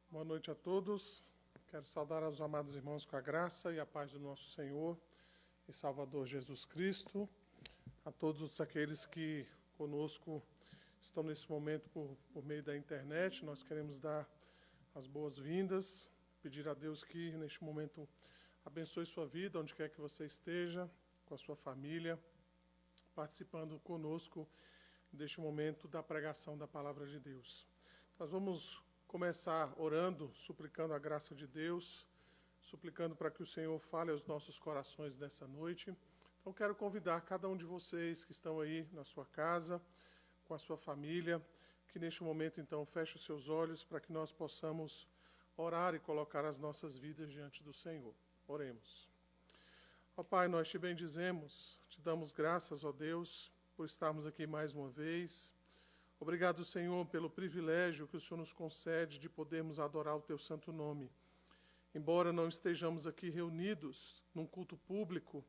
Boa noite a todos. Quero saudar os amados irmãos com a graça e a paz do nosso Senhor e Salvador Jesus Cristo. A todos aqueles que conosco estão nesse momento por meio da internet, nós queremos dar as boas-vindas, pedir a Deus que neste momento abençoe sua vida, onde quer que você esteja, com a sua família, participando conosco deste momento da pregação da Palavra de Deus. Nós vamos começar orando, suplicando a graça de Deus, suplicando para que o Senhor fale aos nossos corações nessa noite. Então quero convidar cada um de vocês que estão aí na sua casa, com a sua família, que neste momento então feche os seus olhos para que nós possamos orar e colocar as nossas vidas diante do Senhor. Oremos. Ó Pai, nós te bendizemos, te damos graças, ó Deus, por estarmos aqui mais uma vez. Obrigado, Senhor, pelo privilégio que o Senhor nos concede de podermos adorar o Teu santo nome. Embora não estejamos aqui reunidos num culto público,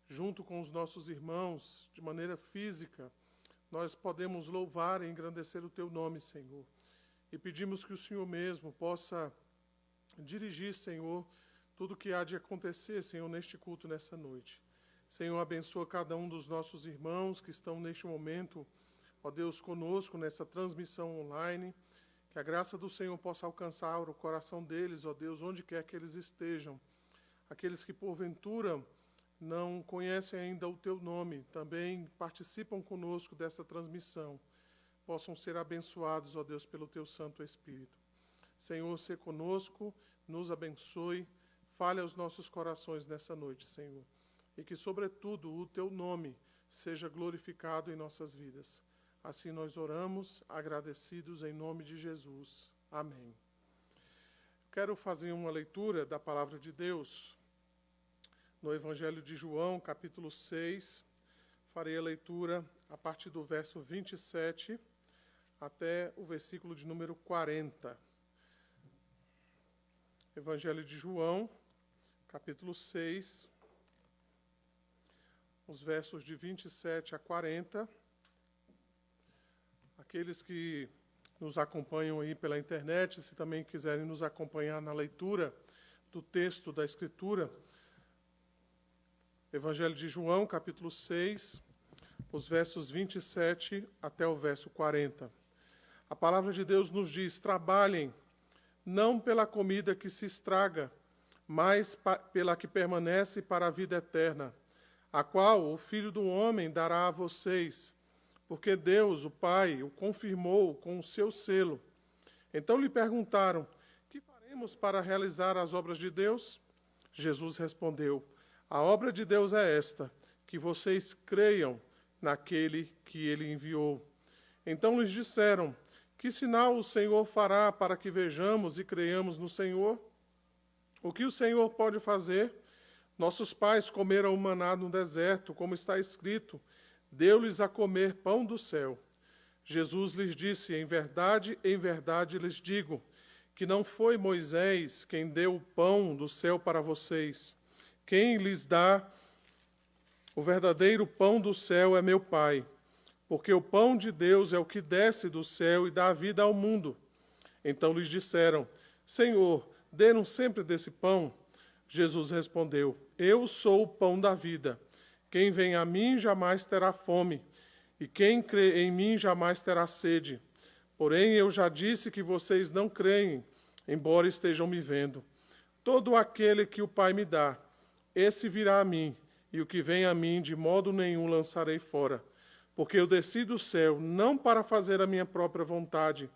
junto com os nossos irmãos, de maneira física, nós podemos louvar e engrandecer o Teu nome, Senhor. E pedimos que o Senhor mesmo possa dirigir, Senhor, tudo o que há de acontecer, Senhor, neste culto, nessa noite. Senhor, abençoa cada um dos nossos irmãos que estão neste momento, ó Deus, conosco nessa transmissão online, que a graça do Senhor possa alcançar o coração deles, ó Deus, onde quer que eles estejam. Aqueles que porventura não conhecem ainda o Teu nome, também participam conosco dessa transmissão, possam ser abençoados, ó Deus, pelo Teu Santo Espírito. Senhor, se conosco, nos abençoe, fale aos nossos corações nessa noite, Senhor, e que, sobretudo, o Teu nome seja glorificado em nossas vidas. Assim nós oramos, agradecidos em nome de Jesus. Amém. Quero fazer uma leitura da palavra de Deus no Evangelho de João, capítulo 6. Farei a leitura a partir do verso 27 até o versículo de número 40. Evangelho de João, capítulo 6, os versos de 27 a 40. Aqueles que nos acompanham aí pela internet, se também quiserem nos acompanhar na leitura do texto da Escritura, Evangelho de João, capítulo 6, os versos 27 até o verso 40. A palavra de Deus nos diz: trabalhem, não pela comida que se estraga, mas pela que permanece para a vida eterna, a qual o Filho do Homem dará a vocês, porque Deus, o Pai, o confirmou com o seu selo. Então lhe perguntaram: que faremos para realizar as obras de Deus? Jesus respondeu: a obra de Deus é esta, que vocês creiam naquele que ele enviou. Então lhes disseram: que sinal o Senhor fará para que vejamos e creiamos no Senhor? O que o Senhor pode fazer? Nossos pais comeram o maná no deserto, como está escrito: deu-lhes a comer pão do céu. Jesus lhes disse: em verdade lhes digo, que não foi Moisés quem deu o pão do céu para vocês. Quem lhes dá o verdadeiro pão do céu é meu Pai, porque o pão de Deus é o que desce do céu e dá vida ao mundo. Então lhes disseram: Senhor, dê-nos sempre desse pão. Jesus respondeu: eu sou o pão da vida. Quem vem a mim jamais terá fome, e quem crê em mim jamais terá sede. Porém, eu já disse que vocês não creem, embora estejam me vendo. Todo aquele que o Pai me dá, esse virá a mim, e o que vem a mim, de modo nenhum lançarei fora. Porque eu desci do céu, não para fazer a minha própria vontade,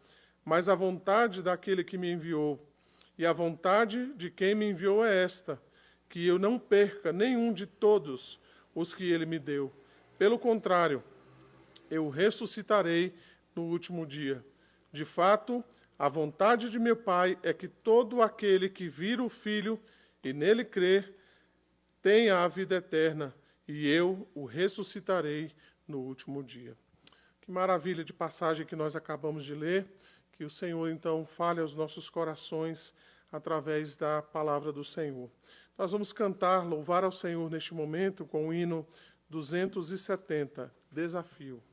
mas a vontade daquele que me enviou. E a vontade de quem me enviou é esta, que eu não perca nenhum de todos os que ele me deu. Pelo contrário, eu ressuscitarei no último dia. De fato, a vontade de meu Pai é que todo aquele que vir o Filho e nele crer tenha a vida eterna, e eu o ressuscitarei no último dia. Que maravilha de passagem que nós acabamos de ler. Que o Senhor, então, fale aos nossos corações através da palavra do Senhor. Nós vamos cantar, louvar ao Senhor neste momento com o hino 270, Desafio.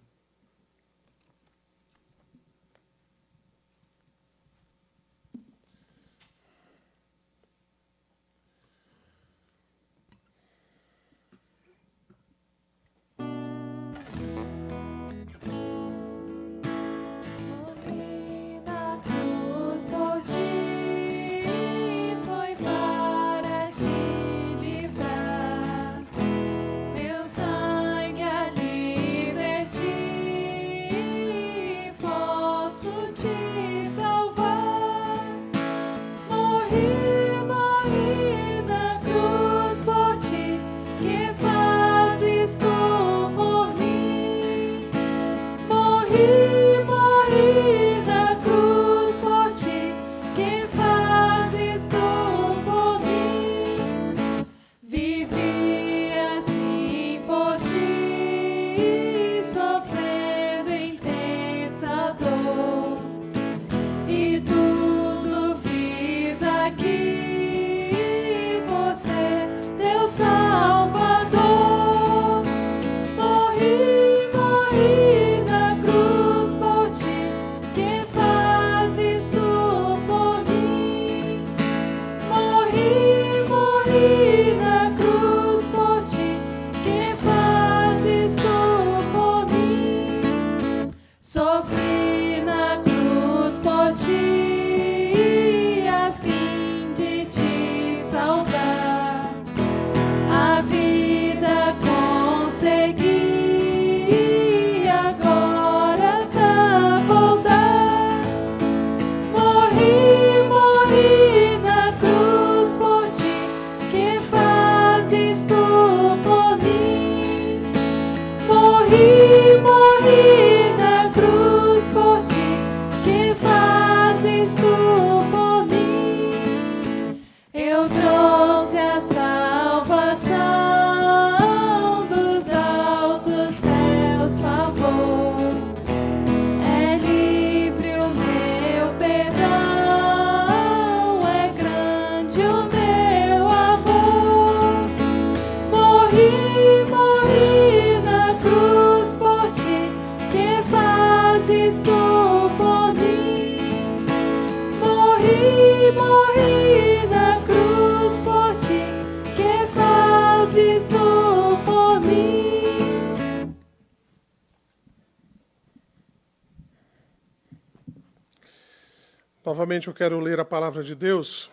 Novamente eu quero ler a palavra de Deus,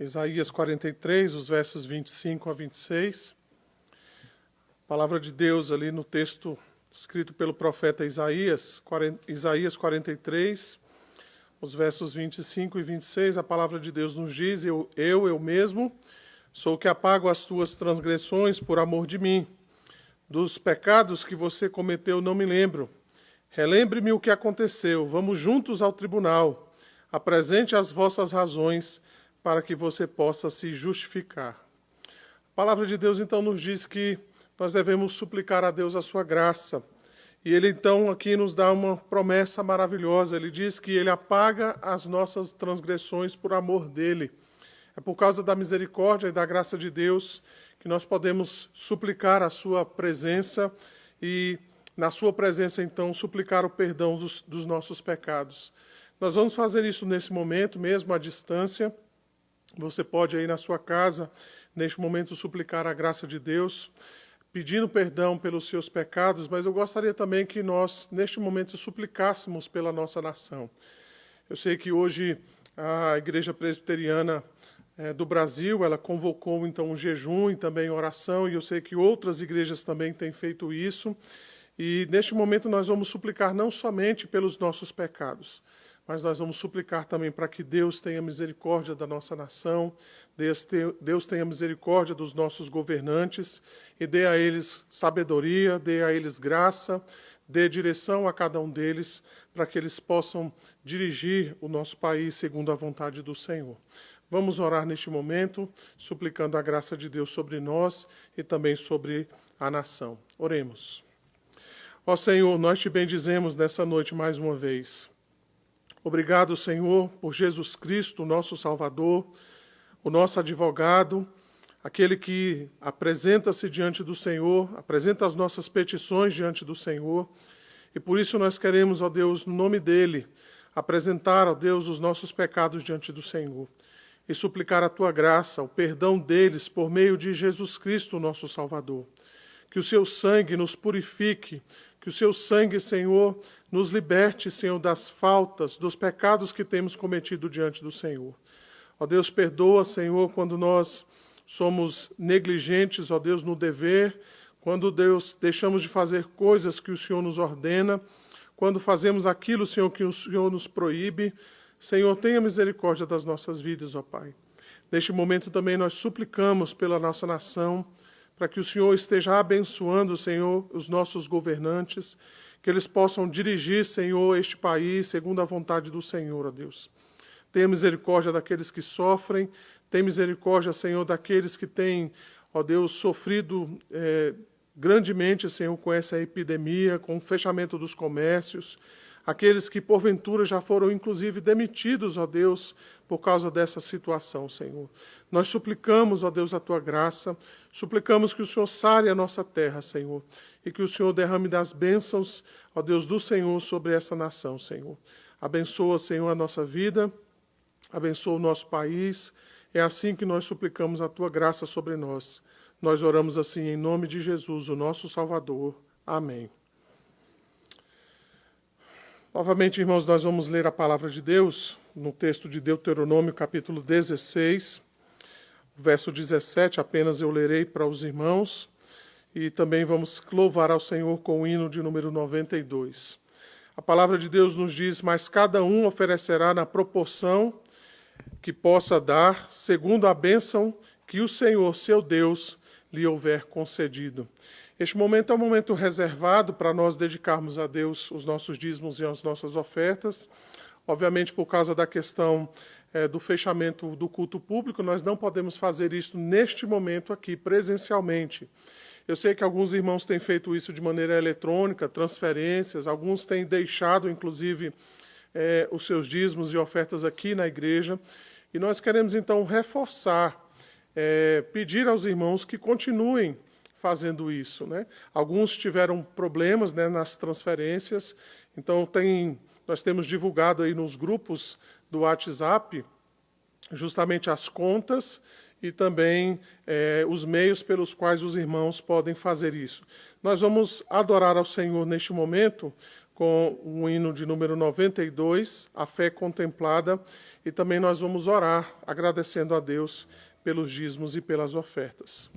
Isaías 43, os versos 25 a 26. A palavra de Deus ali no texto escrito pelo profeta Isaías 43, os versos 25 e 26, a palavra de Deus nos diz: Eu mesmo, sou o que apago as tuas transgressões por amor de mim. Dos pecados que você cometeu não me lembro. Relembre-me o que aconteceu. Vamos juntos ao tribunal. Apresente as vossas razões para que você possa se justificar. A palavra de Deus então nos diz que nós devemos suplicar a Deus a sua graça. E ele então aqui nos dá uma promessa maravilhosa. Ele diz que ele apaga as nossas transgressões por amor dele. É por causa da misericórdia e da graça de Deus que nós podemos suplicar a sua presença e, na sua presença, então, suplicar o perdão dos nossos pecados. Nós vamos fazer isso nesse momento, mesmo à distância. Você pode aí na sua casa, neste momento, suplicar a graça de Deus, pedindo perdão pelos seus pecados, mas eu gostaria também que nós, neste momento, suplicássemos pela nossa nação. Eu sei que hoje a Igreja Presbiteriana do Brasil, ela convocou então um jejum e também oração, e eu sei que outras igrejas também têm feito isso. E neste momento nós vamos suplicar não somente pelos nossos pecados, mas nós vamos suplicar também para que Deus tenha misericórdia da nossa nação, Deus tenha misericórdia dos nossos governantes e dê a eles sabedoria, dê a eles graça, dê direção a cada um deles, para que eles possam dirigir o nosso país segundo a vontade do Senhor. Vamos orar neste momento, suplicando a graça de Deus sobre nós e também sobre a nação. Oremos. Ó Senhor, nós te bendizemos nessa noite mais uma vez. Obrigado, Senhor, por Jesus Cristo, nosso Salvador, o nosso advogado, aquele que apresenta-se diante do Senhor, apresenta as nossas petições diante do Senhor. E por isso nós queremos, ó Deus, no nome dele, apresentar, ó Deus, os nossos pecados diante do Senhor e suplicar a tua graça, o perdão deles por meio de Jesus Cristo, nosso Salvador. Que o seu sangue nos purifique, que o seu sangue, Senhor, nos liberte, Senhor, das faltas, dos pecados que temos cometido diante do Senhor. Ó Deus, perdoa, Senhor, quando nós somos negligentes, ó Deus, no dever, quando, Deus, deixamos de fazer coisas que o Senhor nos ordena, quando fazemos aquilo, Senhor, que o Senhor nos proíbe. Senhor, tenha misericórdia das nossas vidas, ó Pai. Neste momento também nós suplicamos pela nossa nação, para que o Senhor esteja abençoando, Senhor, os nossos governantes, que eles possam dirigir, Senhor, este país segundo a vontade do Senhor, ó Deus. Tenha misericórdia daqueles que sofrem, tenha misericórdia, Senhor, daqueles que têm, ó Deus, sofrido grandemente, Senhor, com essa epidemia, com o fechamento dos comércios, aqueles que, porventura, já foram, inclusive, demitidos, ó Deus, por causa dessa situação, Senhor. Nós suplicamos, ó Deus, a Tua graça, suplicamos que o Senhor sare a nossa terra, Senhor, e que o Senhor derrame das bênçãos, ó Deus, do Senhor sobre essa nação, Senhor. Abençoa, Senhor, a nossa vida, abençoa o nosso país. É assim que nós suplicamos a Tua graça sobre nós. Nós oramos assim em nome de Jesus, o nosso Salvador. Amém. Novamente, irmãos, nós vamos ler a palavra de Deus no texto de Deuteronômio, capítulo 16, verso 17, apenas eu lerei para os irmãos, e também vamos louvar ao Senhor com o hino de número 92. A palavra de Deus nos diz: mas cada um oferecerá na proporção que possa dar, segundo a bênção que o Senhor, seu Deus, lhe houver concedido. Este momento é um momento reservado para nós dedicarmos a Deus os nossos dízimos e as nossas ofertas. Obviamente, por causa da questão do fechamento do culto público, nós não podemos fazer isso neste momento aqui, presencialmente. Eu sei que alguns irmãos têm feito isso de maneira eletrônica, transferências, alguns têm deixado, inclusive, os seus dízimos e ofertas aqui na igreja. E nós queremos, então, reforçar, pedir aos irmãos que continuem fazendo isso, né? Alguns tiveram problemas, né, nas transferências, então nós temos divulgado aí nos grupos do WhatsApp justamente as contas e também os meios pelos quais os irmãos podem fazer isso. Nós vamos adorar ao Senhor neste momento com o hino de número 92, A Fé Contemplada, e também nós vamos orar agradecendo a Deus pelos dízimos e pelas ofertas.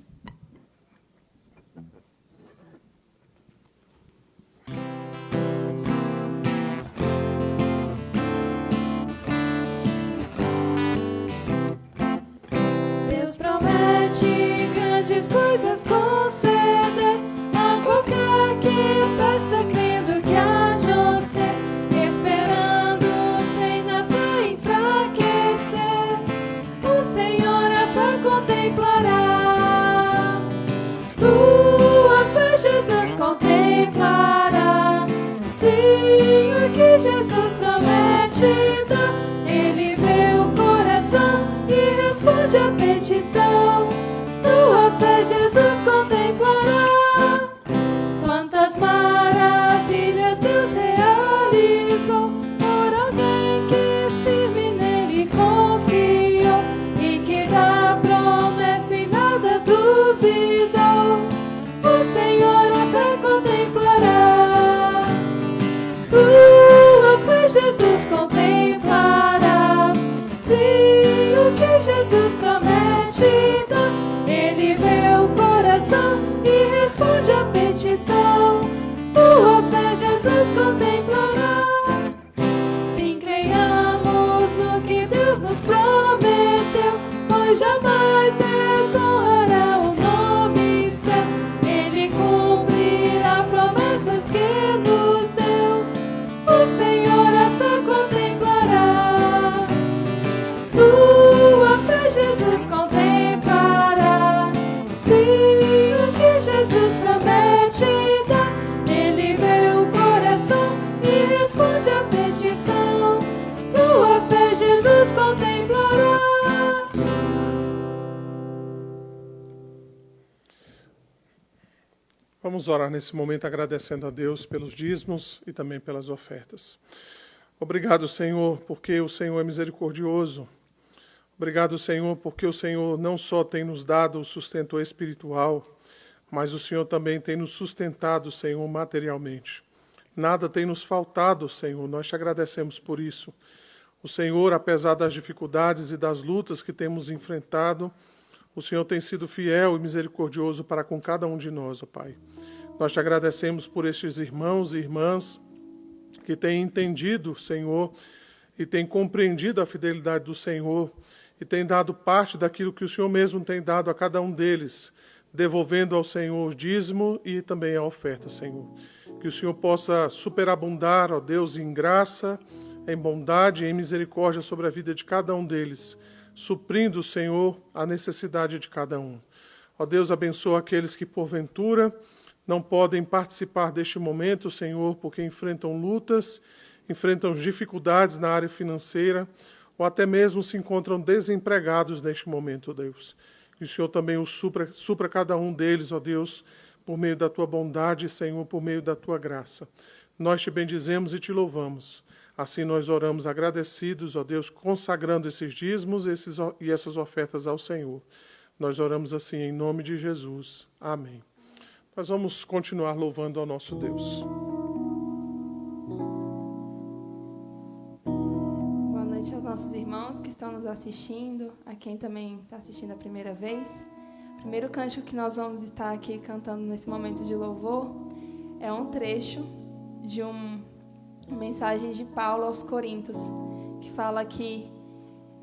Grandes coisas conceder a qualquer que peça, crendo que há de obter, esperando sem na fé enfraquecer. O Senhor a fé contemplará, tua fé, Jesus, contemplará. Sim, o que Jesus promete dá, Ele vê o coração e responde a petição. Tua fé, Jesus, contemplará. Quantas maravilhas Deus realizou por alguém que firme nele confiou e que da promessa em nada duvidou. O Senhor a fé contemplará. Tua fé, Jesus, contemplará. Sim, o que Jesus promete dá, Ele vê o coração e responde a petição. Tua fé, Jesus, contemplará. Sim, creiamos no que Deus nos prometeu, pois jamais desonrará o nome seu. Ele cumprirá promessas que nos deu. O Senhor a fé contemplará. Tua fé, Jesus, contemplará. Sim, o que Jesus promete dá, Ele vê o coração e responde a petição. Tua fé, Jesus, contemplará. Vamos orar nesse momento agradecendo a Deus pelos dízimos e também pelas ofertas. Obrigado, Senhor, porque o Senhor é misericordioso. Obrigado, Senhor, porque o Senhor não só tem nos dado o sustento espiritual, mas o Senhor também tem nos sustentado, Senhor, materialmente. Nada tem nos faltado, Senhor, nós te agradecemos por isso. O Senhor, apesar das dificuldades e das lutas que temos enfrentado, o Senhor tem sido fiel e misericordioso para com cada um de nós, ó Pai. Nós te agradecemos por estes irmãos e irmãs que têm entendido, Senhor, e têm compreendido a fidelidade do Senhor e tem dado parte daquilo que o Senhor mesmo tem dado a cada um deles, devolvendo ao Senhor o dízimo e também a oferta, Senhor. Que o Senhor possa superabundar, ó Deus, em graça, em bondade e em misericórdia sobre a vida de cada um deles, suprindo, Senhor, a necessidade de cada um. Ó Deus, abençoa aqueles que, porventura, não podem participar deste momento, Senhor, porque enfrentam lutas, enfrentam dificuldades na área financeira, ou até mesmo se encontram desempregados neste momento, ó Deus. Que o Senhor também os supra cada um deles, ó Deus, por meio da Tua bondade, Senhor, por meio da Tua graça. Nós te bendizemos e te louvamos. Assim nós oramos agradecidos, ó Deus, consagrando esses dízimos e essas ofertas ao Senhor. Nós oramos assim em nome de Jesus. Amém. Nós vamos continuar louvando ao nosso Deus. Boa noite aos nossos irmãos que estão nos assistindo, a quem também está assistindo a primeira vez. O primeiro cântico que nós vamos estar aqui cantando nesse momento de louvor é um trecho de uma mensagem de Paulo aos Coríntios, que fala que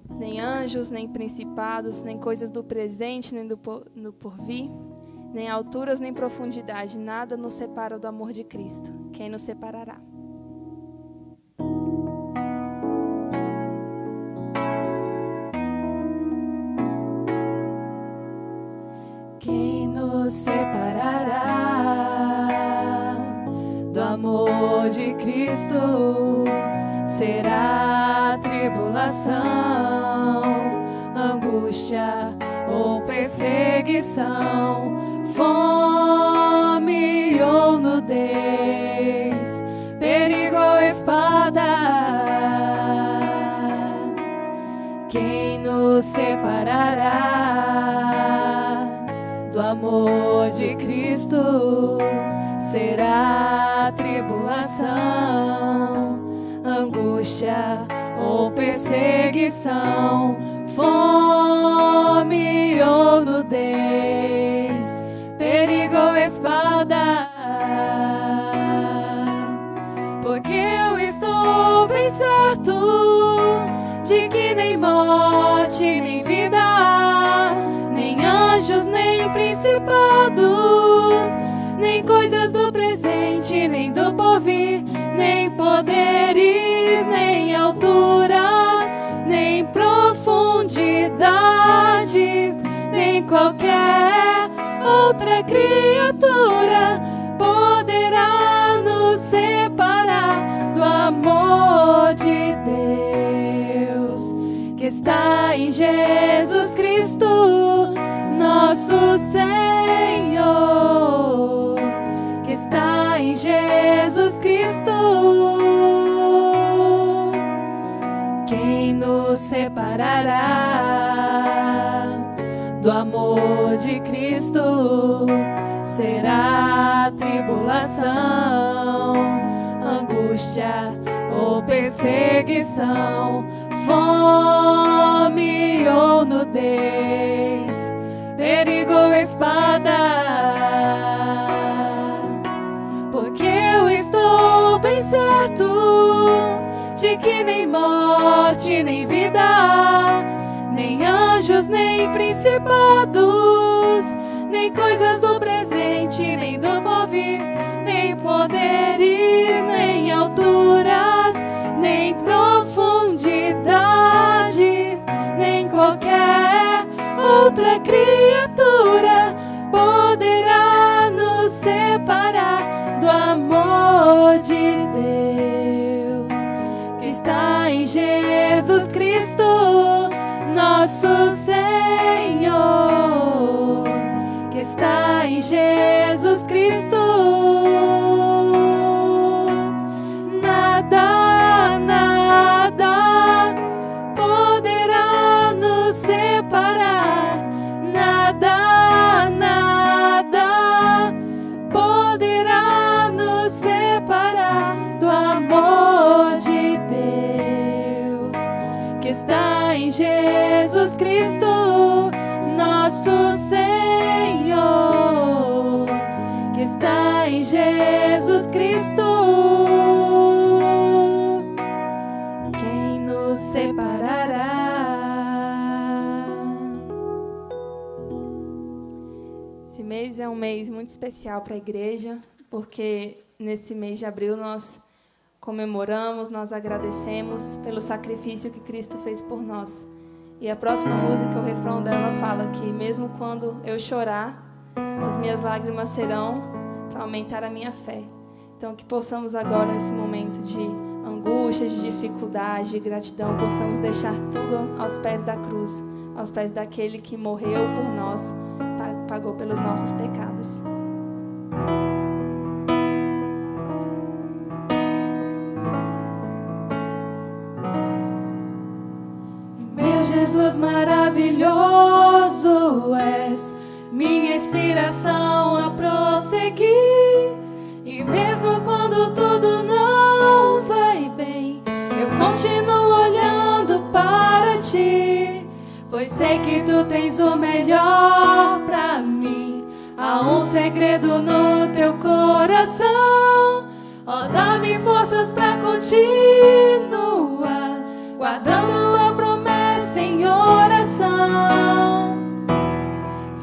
nem anjos, nem principados, nem coisas do presente, nem do porvir, nem alturas, nem profundidade, nada nos separa do amor de Cristo. Quem nos separará? Quem nos separará do amor de Cristo? Será tribulação, angústia ou perseguição, fome ou nudez, perigo ou espada? Quem nos separará do amor de Cristo? Será tribulação, angústia ou perseguição, fome ou nudez, perigo ou espada? Porque eu estou bem certo de que nem morte, nem vida, nem anjos, nem principados, nem coisas do presente, nem do porvir, nem poderes, nem alturas, nem profundidades, nem qualquer outra criatura poderá nos separar do amor de Deus, que está em Jesus Cristo, nosso Senhor, que está em Jesus Cristo. Quem nos separará do amor de Cristo? Será tribulação, angústia ou perseguição, fome ou nudez, perigo ou espada? Porque eu estou bem certo de que nem morte, nem vida, nem anjos, nem principados, nem coisas do presente, nem do porvir, nem poderes, nem alturas, nem profundidades, nem qualquer outra criatura poderá nos separar do amor de Deus, que está em Jesus Cristo, nosso Senhor, que está em Jesus Cristo. Nada, nada poderá nos separar, nada, nada poderá nos separar do amor de Deus, que está em Jesus Cristo, nosso Senhor, que está em Jesus Cristo. Quem nos separará mês é um mês muito especial para a igreja, porque nesse mês de abril nós comemoramos, nós agradecemos pelo sacrifício que Cristo fez por nós. E a próxima música, o refrão dela fala que mesmo quando eu chorar, as minhas lágrimas serão para aumentar a minha fé. Então que possamos agora, nesse momento de angústia, de dificuldade, de gratidão, possamos deixar tudo aos pés da cruz, aos pés daquele que morreu por nós, pagou pelos nossos pecados. Meu Jesus maravilhoso és, minha inspiração a prosseguir. E mesmo quando tudo não vai bem, eu continuo olhando para ti, pois sei que tu tens o melhor pra mim. Há um segredo no teu coração, ó, dá-me forças pra continuar, guardando tua promessa em oração.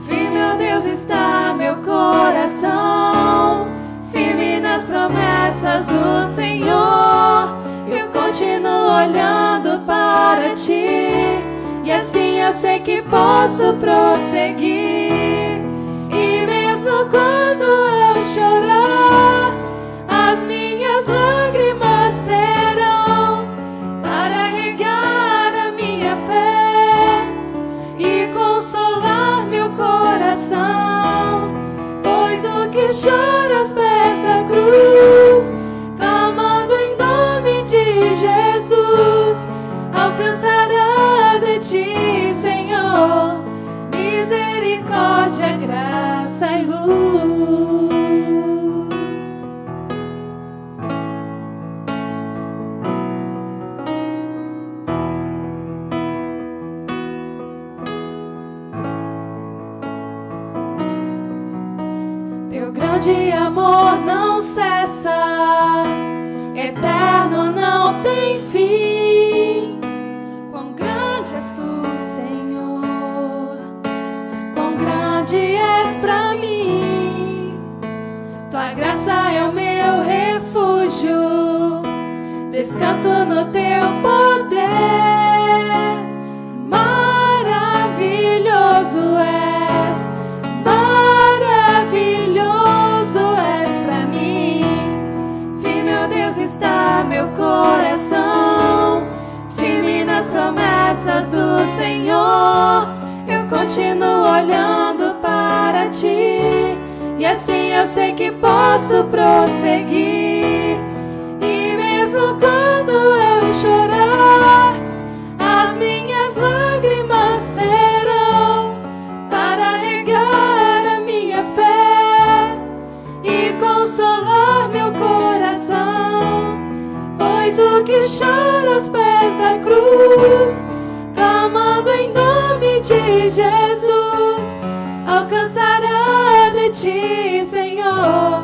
Firme, ó Deus, está meu coração, firme nas promessas do Senhor. Eu continuo olhando para ti, e assim eu sei que posso prosseguir. E mesmo quando eu chorar, as minhas lágrimas serão para regar a minha fé e consolar meu coração. Pois o que chora aos pés da cruz, clamando em nome de Jesus, alcançará de ti, Senhor, misericórdia, graça e luz. Teu grande amor não cessa, eterno, não tem fim. Quão grande és tu, Senhor, quão grande és pra mim. Tua graça é o meu refúgio, descanso no teu poder. Maravilhoso és, maravilhoso és pra mim. Firme, ó Deus, está meu coração, firme nas promessas do Senhor. Eu continuo olhando para ti, e assim eu sei que posso prosseguir. E mesmo quando eu chorar, as minhas lágrimas serão para regar a minha fé e consolar meu coração. Pois o que chora aos pés da cruz, clamando em nome de Jesus, alcançará de ti, Senhor,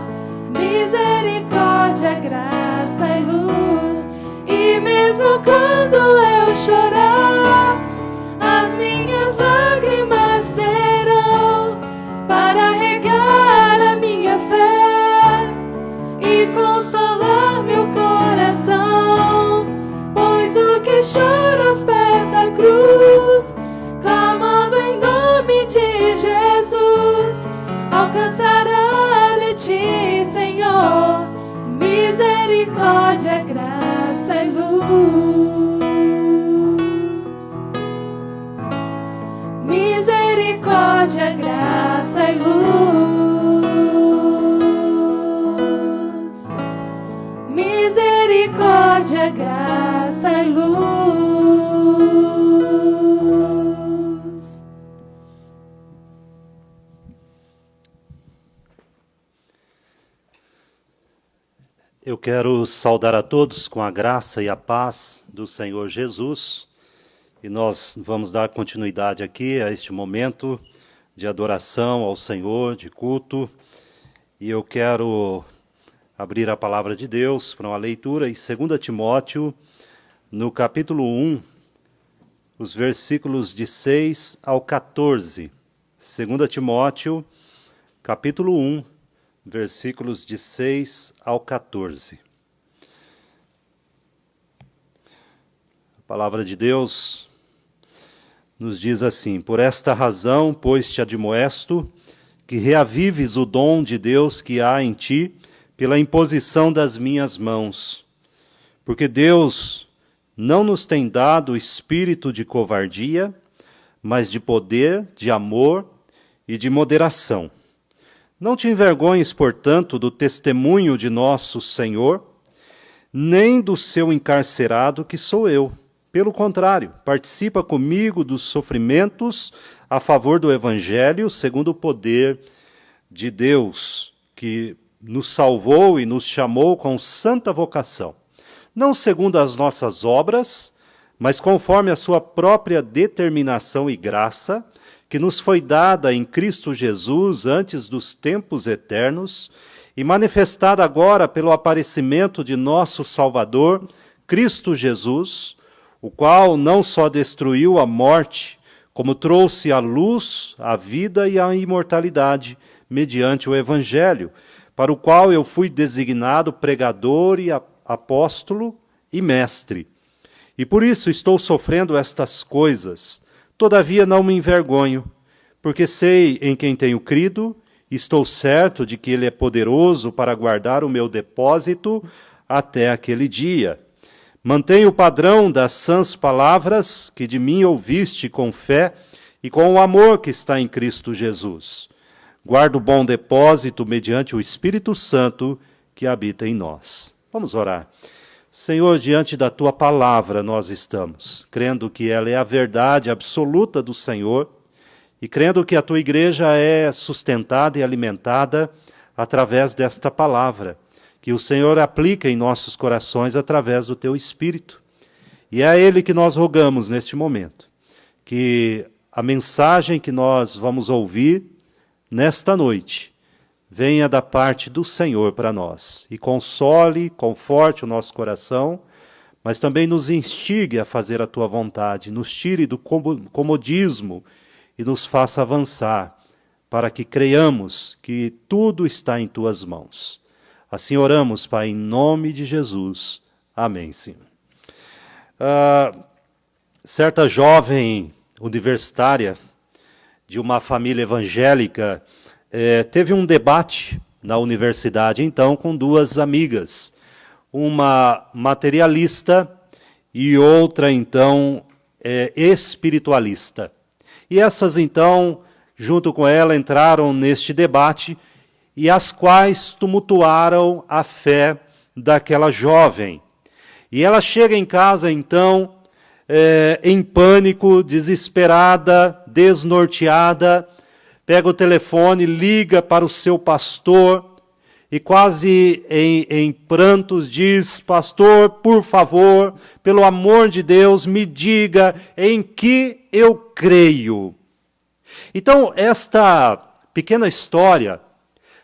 misericórdia, graça e luz. E mesmo quando eu chorar, as minhas lágrimas serão para regar a minha fé e consolar meu coração. Pois o que chora aos pés da cruz, clamando em nome de Jesus, alcançará de ti, Senhor, misericórdia, graça e luz. Misericórdia, graça e luz. Misericórdia, graça e luz. Eu quero saudar a todos com a graça e a paz do Senhor Jesus. E nós vamos dar continuidade aqui a este momento de adoração ao Senhor, de culto. E eu quero abrir a palavra de Deus para uma leitura em 2 Timóteo, no capítulo 1, os versículos de 6 ao 14. 2 Timóteo, capítulo 1, versículos de 6 ao 14. A palavra de Deus nos diz assim: por esta razão, pois te admoesto, que reavives o dom de Deus que há em ti, pela imposição das minhas mãos. Porque Deus não nos tem dado espírito de covardia, mas de poder, de amor e de moderação. Não te envergonhes, portanto, do testemunho de nosso Senhor, nem do seu encarcerado, que sou eu. Pelo contrário, participa comigo dos sofrimentos a favor do Evangelho, segundo o poder de Deus, que nos salvou e nos chamou com santa vocação. Não segundo as nossas obras, mas conforme a sua própria determinação e graça, que nos foi dada em Cristo Jesus antes dos tempos eternos, e manifestada agora pelo aparecimento de nosso Salvador, Cristo Jesus, o qual não só destruiu a morte, como trouxe à luz a vida e a imortalidade, mediante o Evangelho, para o qual eu fui designado pregador e apóstolo e mestre. E por isso estou sofrendo estas coisas. Todavia não me envergonho, porque sei em quem tenho crido, e estou certo de que Ele é poderoso para guardar o meu depósito até aquele dia. Mantenho o padrão das sãs palavras que de mim ouviste com fé e com o amor que está em Cristo Jesus. Guardo o bom depósito mediante o Espírito Santo que habita em nós. Vamos orar. Senhor, diante da Tua palavra nós estamos, crendo que ela é a verdade absoluta do Senhor e crendo que a Tua igreja é sustentada e alimentada através desta palavra, que o Senhor aplica em nossos corações através do Teu Espírito. E é a Ele que nós rogamos neste momento, que a mensagem que nós vamos ouvir nesta noite venha da parte do Senhor para nós e console, conforte o nosso coração, mas também nos instigue a fazer a Tua vontade, nos tire do comodismo e nos faça avançar, para que creiamos que tudo está em Tuas mãos. Assim oramos, Pai, em nome de Jesus. Amém, Senhor. Certa jovem universitária de uma família evangélica teve um debate na universidade, então, com duas amigas. Uma materialista e outra, então, espiritualista. E essas, então, junto com ela, entraram neste debate e as quais tumultuaram a fé daquela jovem. E ela chega em casa, então, em pânico, desesperada, desnorteada, pega o telefone, liga para o seu pastor e quase em prantos diz: pastor, por favor, pelo amor de Deus, me diga em que eu creio. Então, esta pequena história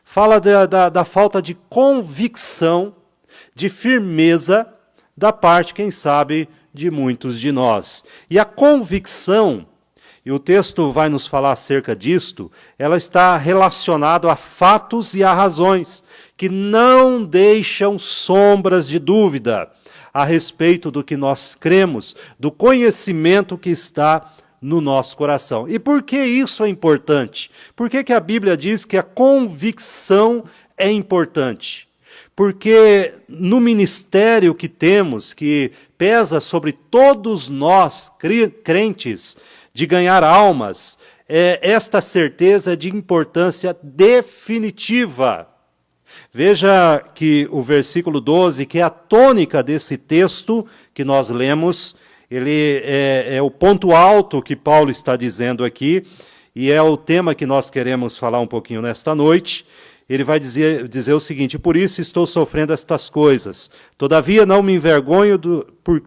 fala da falta de convicção, de firmeza da parte, quem sabe, de muitos de nós. E a convicção, e o texto vai nos falar acerca disto, ela está relacionada a fatos e a razões que não deixam sombras de dúvida a respeito do que nós cremos, do conhecimento que está no nosso coração. E por que isso é importante? Por que a Bíblia diz que a convicção é importante? Porque no ministério que temos, que pesa sobre todos nós, crentes, de ganhar almas, esta certeza é de importância definitiva. Veja que o versículo 12, que é a tônica desse texto que nós lemos, ele é o ponto alto que Paulo está dizendo aqui, e é o tema que nós queremos falar um pouquinho nesta noite. Ele vai dizer o seguinte: por isso estou sofrendo estas coisas. Todavia não me envergonho,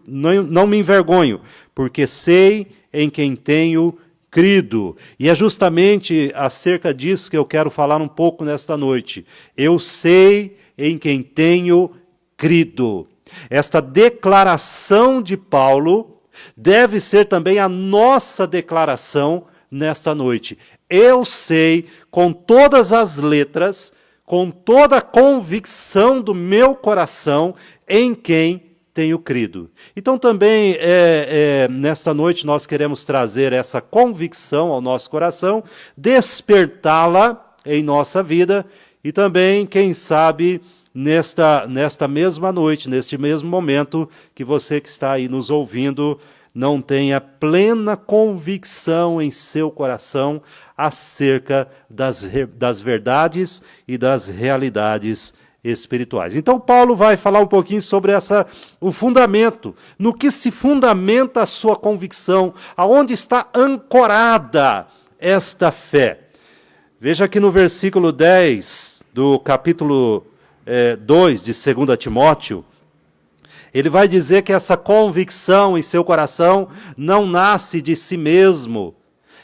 não me envergonho, porque sei em quem tenho crido. E é justamente acerca disso que eu quero falar um pouco nesta noite. Eu sei em quem tenho crido. Esta declaração de Paulo deve ser também a nossa declaração nesta noite. Eu sei com todas as letras, com toda a convicção do meu coração em quem tenho crido. Então também, nesta noite, nós queremos trazer essa convicção ao nosso coração, despertá-la em nossa vida e também, quem sabe, nesta mesma noite, neste mesmo momento, que você que está aí nos ouvindo não tenha plena convicção em seu coração acerca das verdades e das realidades espirituais. Então Paulo vai falar um pouquinho sobre o fundamento, no que se fundamenta a sua convicção, aonde está ancorada esta fé. Veja aqui no versículo 10 do capítulo 2 de 2 Timóteo, ele vai dizer que essa convicção em seu coração não nasce de si mesmo,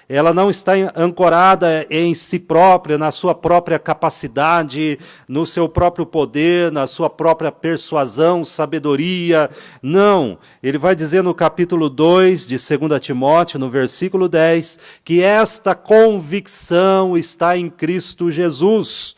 ela não está ancorada em si própria, na sua própria capacidade, no seu próprio poder, na sua própria persuasão, sabedoria. Não, ele vai dizer no capítulo 2 de 2 Timóteo, no versículo 10, que esta convicção está em Cristo Jesus.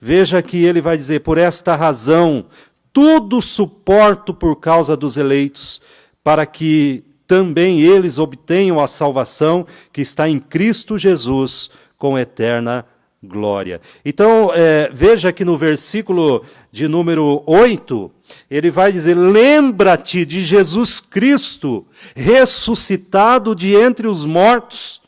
Veja que ele vai dizer, por esta razão, tudo suporto por causa dos eleitos, para que também eles obtenham a salvação que está em Cristo Jesus com eterna glória. Então, veja que no versículo de número 8, ele vai dizer, lembra-te de Jesus Cristo, ressuscitado de entre os mortos.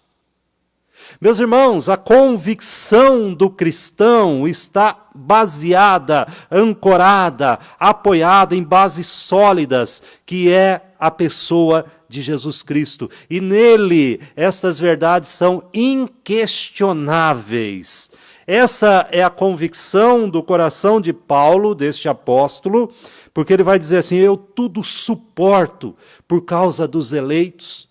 Meus irmãos, a convicção do cristão está baseada, ancorada, apoiada em bases sólidas, que é a pessoa de Jesus Cristo. E nele, estas verdades são inquestionáveis. Essa é a convicção do coração de Paulo, deste apóstolo, porque ele vai dizer assim, eu tudo suporto por causa dos eleitos.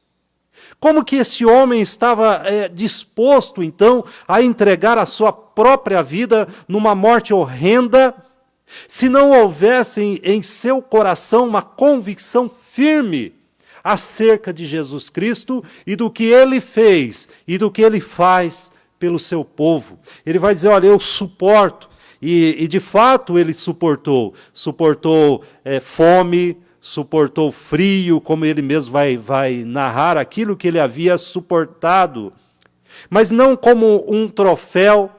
Como que esse homem estava disposto, então, a entregar a sua própria vida numa morte horrenda, se não houvesse em seu coração uma convicção firme acerca de Jesus Cristo e do que ele fez e do que ele faz pelo seu povo? Ele vai dizer, olha, eu suporto, e de fato ele suportou fome, suportou frio, como ele mesmo vai narrar aquilo que ele havia suportado, mas não como um troféu,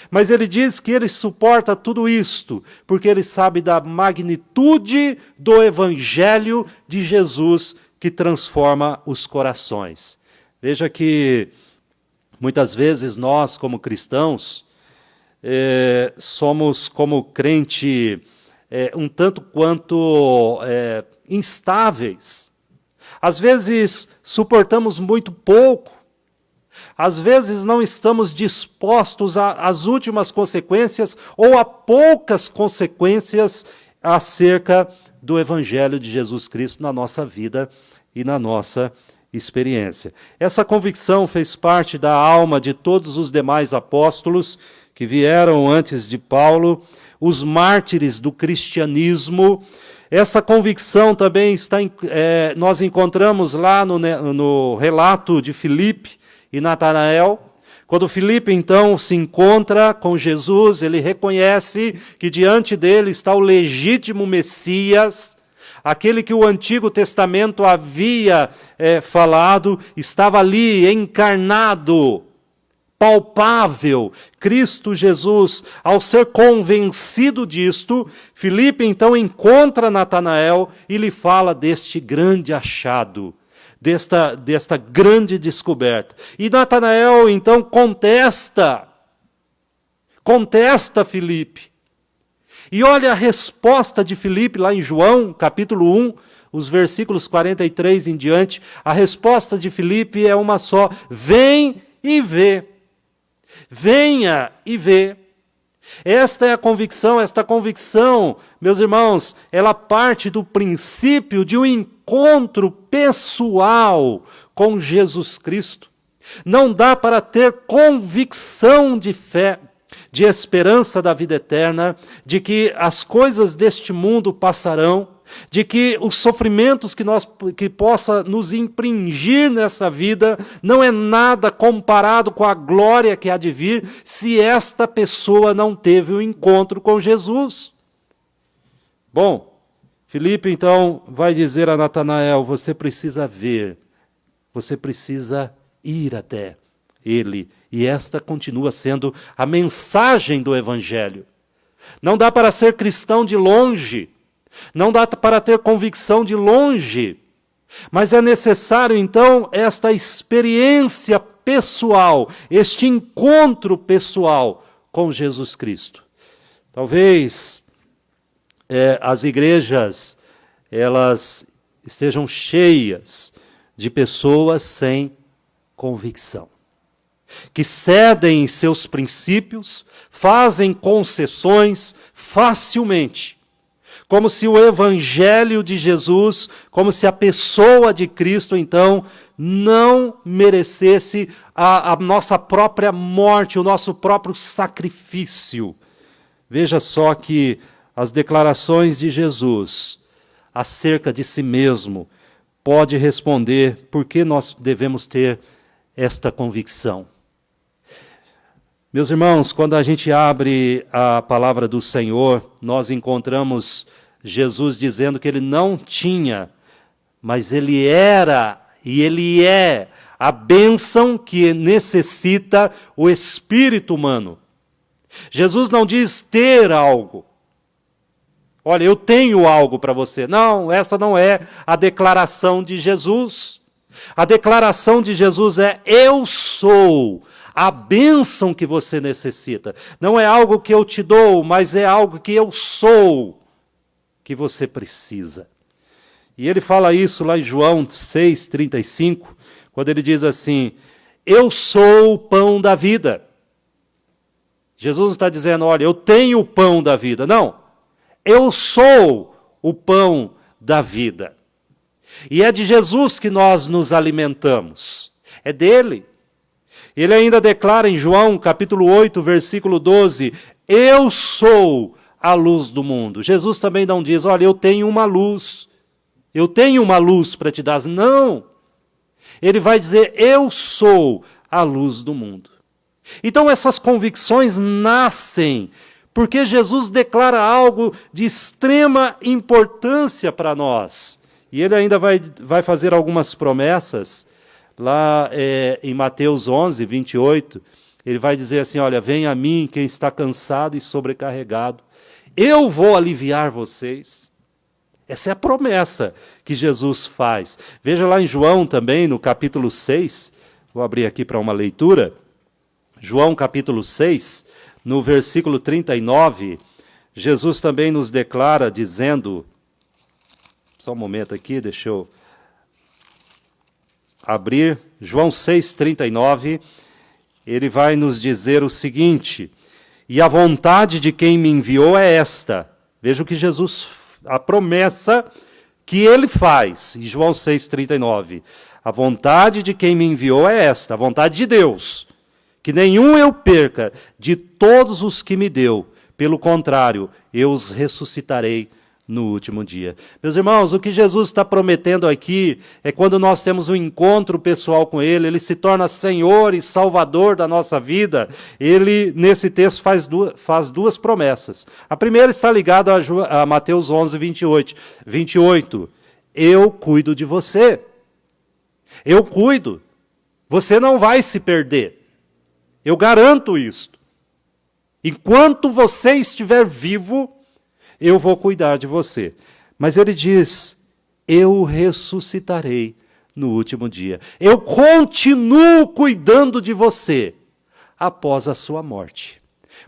mas ele diz que ele suporta tudo isto, porque ele sabe da magnitude do Evangelho de Jesus que transforma os corações. Veja que muitas vezes nós, como cristãos, somos como crente um tanto quanto instáveis. Às vezes suportamos muito pouco. Às vezes não estamos dispostos às últimas consequências ou a poucas consequências acerca do Evangelho de Jesus Cristo na nossa vida e na nossa experiência. Essa convicção fez parte da alma de todos os demais apóstolos que vieram antes de Paulo, os mártires do cristianismo. Essa convicção também nós encontramos lá no relato de Filipe e Natanael. Quando Filipe, então, se encontra com Jesus, ele reconhece que diante dele está o legítimo Messias, aquele que o Antigo Testamento havia falado, estava ali encarnado, palpável, Cristo Jesus. Ao ser convencido disto, Filipe então encontra Natanael e lhe fala deste grande achado, desta grande descoberta. E Natanael então contesta Filipe. E olha a resposta de Filipe lá em João, capítulo 1, os versículos 43 em diante. A resposta de Filipe é uma só: vem e vê. Venha e vê. Esta é a convicção, esta convicção, meus irmãos, ela parte do princípio de um encontro pessoal com Jesus Cristo. Não dá para ter convicção de fé, de esperança da vida eterna, de que as coisas deste mundo passarão, de que os sofrimentos que possa nos impingir nessa vida não é nada comparado com a glória que há de vir se esta pessoa não teve um encontro com Jesus. Bom, Filipe então vai dizer a Natanael, você precisa ver, você precisa ir até ele. E esta continua sendo a mensagem do Evangelho. Não dá para ser cristão de longe, não dá para ter convicção de longe, mas é necessário então esta experiência pessoal, este encontro pessoal com Jesus Cristo. Talvez as igrejas elas estejam cheias de pessoas sem convicção, que cedem em seus princípios, fazem concessões facilmente, como se o Evangelho de Jesus, como se a pessoa de Cristo, então, não merecesse a nossa própria morte, o nosso próprio sacrifício. Veja só que as declarações de Jesus acerca de si mesmo pode responder por que nós devemos ter esta convicção. Meus irmãos, quando a gente abre a palavra do Senhor, nós encontramos Jesus dizendo que ele não tinha, mas ele era e ele é a bênção que necessita o espírito humano. Jesus não diz ter algo. Olha, eu tenho algo para você. Não, essa não é a declaração de Jesus. A declaração de Jesus é: eu sou a bênção que você necessita. Não é algo que eu te dou, mas é algo que eu sou, que você precisa. E ele fala isso lá em João 6,35, quando ele diz assim: eu sou o pão da vida. Jesus não está dizendo, olha, eu tenho o pão da vida. Não, eu sou o pão da vida. E é de Jesus que nós nos alimentamos. É dele. Ele ainda declara em João, capítulo 8, versículo 12, eu sou a luz do mundo. Jesus também não diz, olha, eu tenho uma luz para te dar. Não. Ele vai dizer, eu sou a luz do mundo. Então essas convicções nascem porque Jesus declara algo de extrema importância para nós. E ele ainda vai fazer algumas promessas. Lá em Mateus 11, 28, ele vai dizer assim, olha, venha a mim quem está cansado e sobrecarregado. Eu vou aliviar vocês. Essa é a promessa que Jesus faz. Veja lá em João também, no capítulo 6, vou abrir aqui para uma leitura. João capítulo 6, no versículo 39, Jesus também nos declara dizendo, só um momento aqui, deixa eu abrir, João 6,39, ele vai nos dizer o seguinte, e a vontade de quem me enviou é esta, veja o que Jesus, a promessa que ele faz, em João 6,39, a vontade de quem me enviou é esta, a vontade de Deus, que nenhum eu perca de todos os que me deu, pelo contrário, eu os ressuscitarei no último dia. Meus irmãos, o que Jesus está prometendo aqui é quando nós temos um encontro pessoal com Ele, Ele se torna Senhor e Salvador da nossa vida. Ele, nesse texto, faz duas promessas. A primeira está ligada a Mateus 11, 28. Eu cuido de você. Eu cuido. Você não vai se perder. Eu garanto isto. Enquanto você estiver vivo, eu vou cuidar de você. Mas ele diz, eu ressuscitarei no último dia. Eu continuo cuidando de você após a sua morte.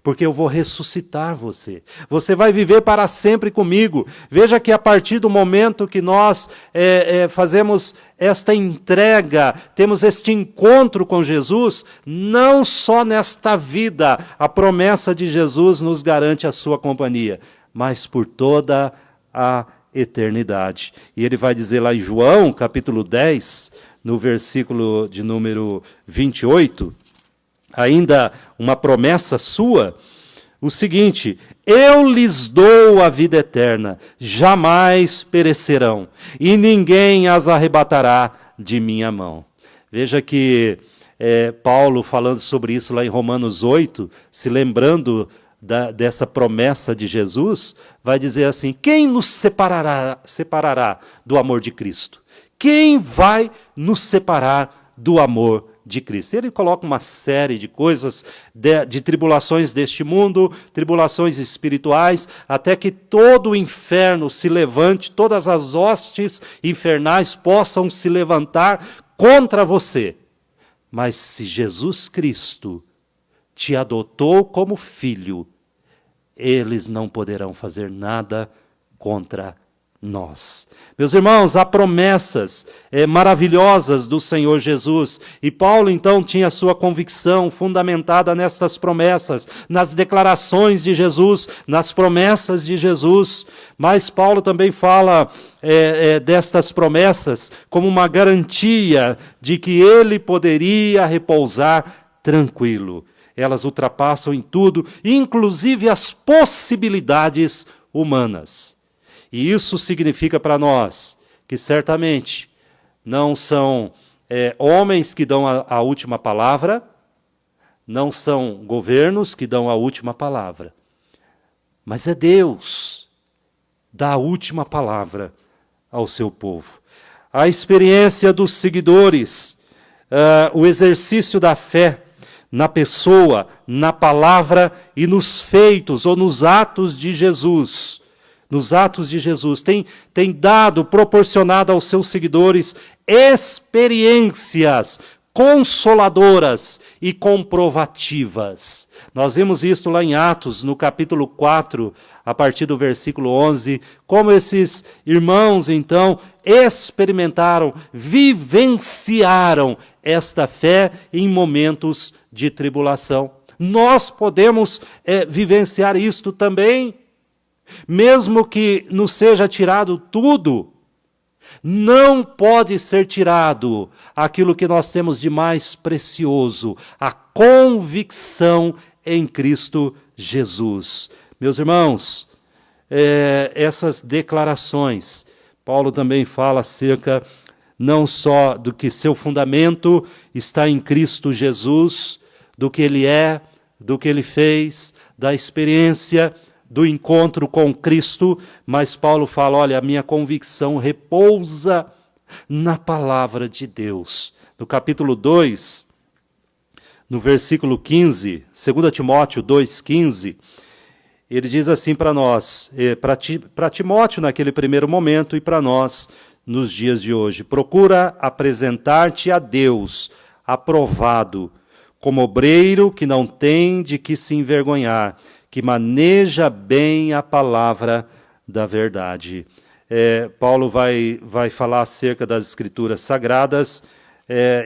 Porque eu vou ressuscitar você. Você vai viver para sempre comigo. Veja que a partir do momento que nós fazemos esta entrega, temos este encontro com Jesus, não só nesta vida, a promessa de Jesus nos garante a sua companhia, mas por toda a eternidade. E ele vai dizer lá em João, capítulo 10, no versículo de número 28, ainda uma promessa sua, o seguinte: eu lhes dou a vida eterna, jamais perecerão, e ninguém as arrebatará de minha mão. Veja que Paulo, falando sobre isso lá em Romanos 8, se lembrando dessa promessa de Jesus, vai dizer assim: quem nos separará do amor de Cristo? Quem vai nos separar do amor de Cristo? Ele coloca uma série de coisas, de tribulações deste mundo, tribulações espirituais, até que todo o inferno se levante, todas as hostes infernais possam se levantar contra você. Mas se Jesus Cristo te adotou como filho, eles não poderão fazer nada contra nós. Meus irmãos, há promessas maravilhosas do Senhor Jesus, e Paulo então tinha sua convicção fundamentada nestas promessas, nas declarações de Jesus, nas promessas de Jesus, mas Paulo também fala destas promessas como uma garantia de que ele poderia repousar tranquilo. Elas ultrapassam em tudo, inclusive as possibilidades humanas. E isso significa para nós que certamente não são homens que dão a última palavra, não são governos que dão a última palavra, mas é Deus dá a última palavra ao seu povo. A experiência dos seguidores, o exercício da fé na pessoa, na palavra e nos feitos ou nos atos de Jesus, tem proporcionado aos seus seguidores experiências consoladoras e comprovativas. Nós vimos isso lá em Atos, no capítulo 4, a partir do versículo 11, como esses irmãos, então, experimentaram, vivenciaram esta fé em momentos de tribulação. Nós podemos vivenciar isto também. Mesmo que nos seja tirado tudo, não pode ser tirado aquilo que nós temos de mais precioso, a convicção em Cristo Jesus. Meus irmãos, essas declarações, Paulo também fala acerca não só do que seu fundamento está em Cristo Jesus, do que ele é, do que ele fez, da experiência do encontro com Cristo, mas Paulo fala, olha, a minha convicção repousa na palavra de Deus. No capítulo 2, no versículo 15, 2 Timóteo 2,15, ele diz assim para nós, para Timóteo naquele primeiro momento e para nós nos dias de hoje: procura apresentar-te a Deus aprovado, como obreiro que não tem de que se envergonhar, que maneja bem a palavra da verdade. Paulo vai falar acerca das Escrituras Sagradas,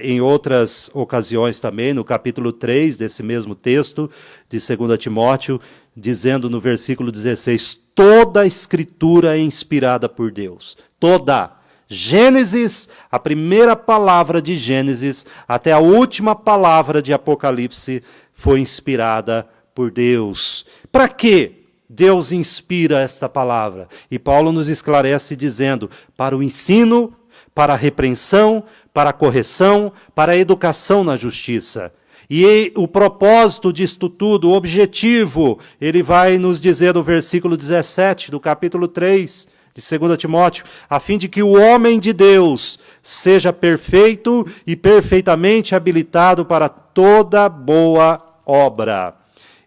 em outras ocasiões também, no capítulo 3 desse mesmo texto, de 2 Timóteo, dizendo no versículo 16, toda a Escritura é inspirada por Deus. Toda. Gênesis, a primeira palavra de Gênesis, até a última palavra de Apocalipse, foi inspirada por Deus. Para que Deus inspira esta palavra? E Paulo nos esclarece dizendo, para o ensino, para a repreensão, para a correção, para a educação na justiça. E o propósito disto tudo, o objetivo, ele vai nos dizer no versículo 17 do capítulo 3 de 2 Timóteo, a fim de que o homem de Deus seja perfeito e perfeitamente habilitado para toda boa obra.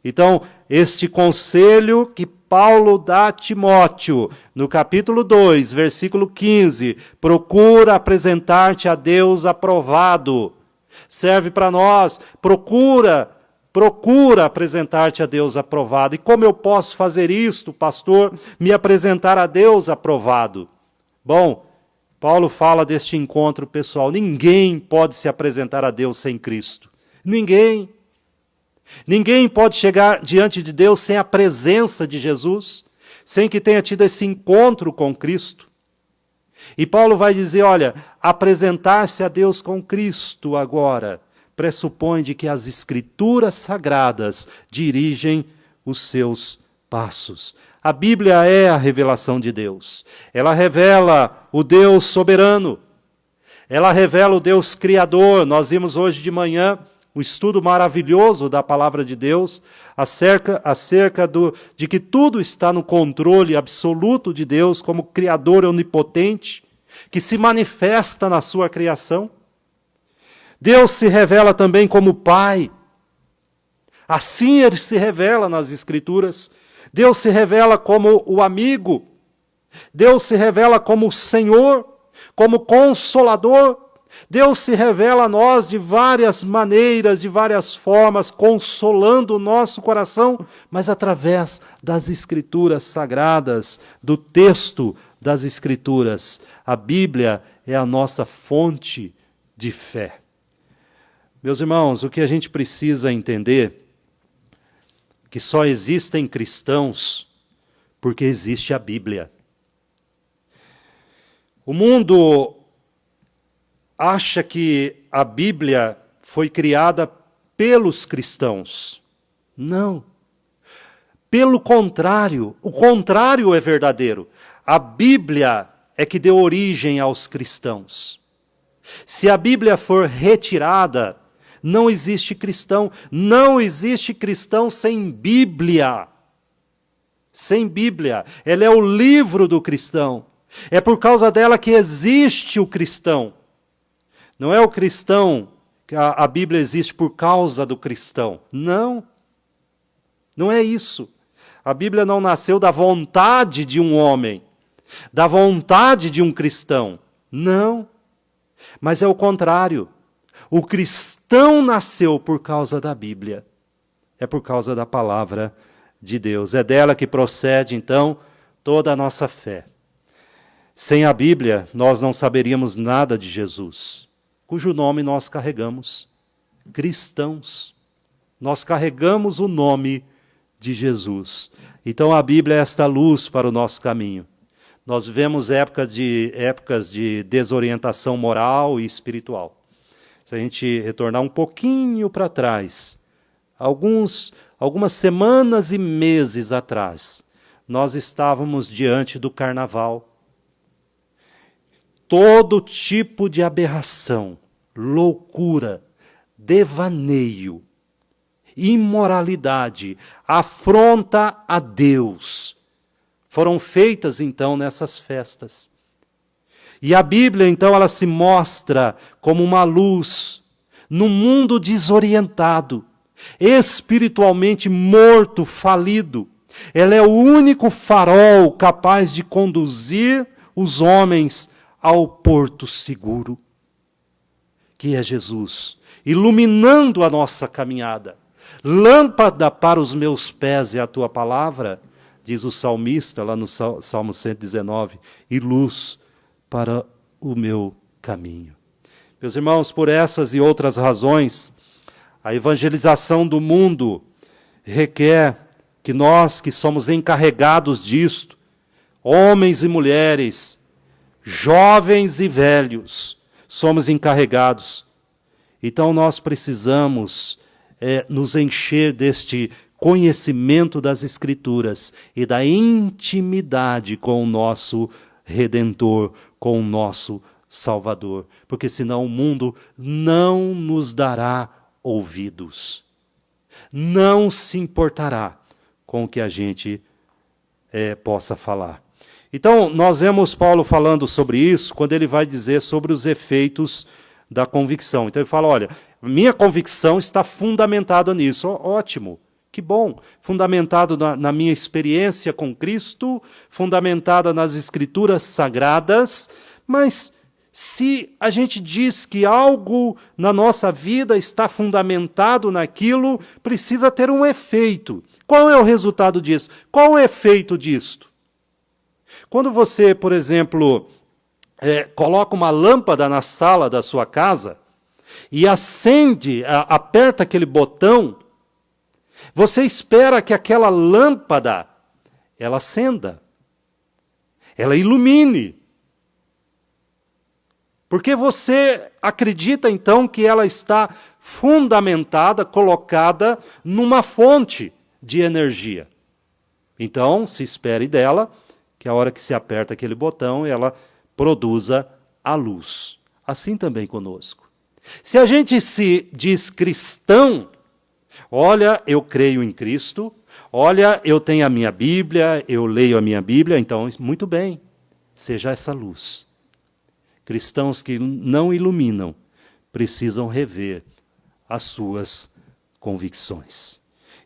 Então, este conselho que Paulo dá a Timóteo, no capítulo 2, versículo 15, procura apresentar-te a Deus aprovado, serve para nós, procura apresentar-te a Deus aprovado. E como eu posso fazer isto, pastor, me apresentar a Deus aprovado? Bom, Paulo fala deste encontro pessoal. Ninguém pode se apresentar a Deus sem Cristo. Ninguém. Ninguém pode chegar diante de Deus sem a presença de Jesus, sem que tenha tido esse encontro com Cristo. E Paulo vai dizer, olha, apresentar-se a Deus com Cristo agora pressupõe de que as Escrituras Sagradas dirigem os seus passos. A Bíblia é a revelação de Deus. Ela revela o Deus soberano. Ela revela o Deus criador. Nós vimos hoje de manhã um estudo maravilhoso da palavra de Deus acerca de que tudo está no controle absoluto de Deus como Criador onipotente, que se manifesta na sua criação. Deus se revela também como Pai. Assim Ele se revela nas Escrituras. Deus se revela como o amigo. Deus se revela como o Senhor, como Consolador. Deus se revela a nós de várias maneiras, de várias formas, consolando o nosso coração, mas através das Escrituras sagradas, do texto das Escrituras. A Bíblia é a nossa fonte de fé. Meus irmãos, o que a gente precisa entender é que só existem cristãos porque existe a Bíblia. O mundo acha que a Bíblia foi criada pelos cristãos. Não. Pelo contrário, o contrário é verdadeiro. A Bíblia é que deu origem aos cristãos. Se a Bíblia for retirada, não existe cristão. Não existe cristão sem Bíblia. Sem Bíblia. Ela é o livro do cristão. É por causa dela que existe o cristão. Não é o cristão, a Bíblia existe por causa do cristão. Não. Não é isso. A Bíblia não nasceu da vontade de um homem, da vontade de um cristão. Não. Mas é o contrário. O cristão nasceu por causa da Bíblia. É por causa da palavra de Deus. É dela que procede, então, toda a nossa fé. Sem a Bíblia, nós não saberíamos nada de Jesus, cujo nome nós carregamos, cristãos. Nós carregamos o nome de Jesus. Então a Bíblia é esta luz para o nosso caminho. Nós vivemos épocas de desorientação moral e espiritual. Se a gente retornar um pouquinho para trás, algumas semanas e meses atrás, nós estávamos diante do carnaval. Todo tipo de aberração, loucura, devaneio, imoralidade, afronta a Deus, foram feitas então nessas festas. E a Bíblia então ela se mostra como uma luz num mundo desorientado, espiritualmente morto, falido. Ela é o único farol capaz de conduzir os homens ao porto seguro, que é Jesus, iluminando a nossa caminhada. Lâmpada para os meus pés é a tua palavra, diz o salmista lá no Salmo 119, e luz para o meu caminho. Meus irmãos, por essas e outras razões, a evangelização do mundo requer que nós, que somos encarregados disto, homens e mulheres, jovens e velhos, somos encarregados. Então nós precisamos nos encher deste conhecimento das Escrituras e da intimidade com o nosso Redentor, com o nosso Salvador. Porque senão o mundo não nos dará ouvidos. Não se importará com o que a gente possa falar. Então, nós vemos Paulo falando sobre isso quando ele vai dizer sobre os efeitos da convicção. Então ele fala, olha, minha convicção está fundamentada nisso. Ótimo, que bom. Fundamentado na minha experiência com Cristo, fundamentada nas Escrituras sagradas, mas se a gente diz que algo na nossa vida está fundamentado naquilo, precisa ter um efeito. Qual é o resultado disso? Qual o efeito disto? Quando você, por exemplo, coloca uma lâmpada na sala da sua casa e aperta aquele botão, você espera que aquela lâmpada, ela acenda, ela ilumine. Porque você acredita então que ela está fundamentada, colocada numa fonte de energia. Então, se espere dela que a hora que se aperta aquele botão, ela produza a luz. Assim também conosco. Se a gente se diz cristão, olha, eu creio em Cristo, olha, eu tenho a minha Bíblia, eu leio a minha Bíblia, então, muito bem, seja essa luz. Cristãos que não iluminam precisam rever as suas convicções.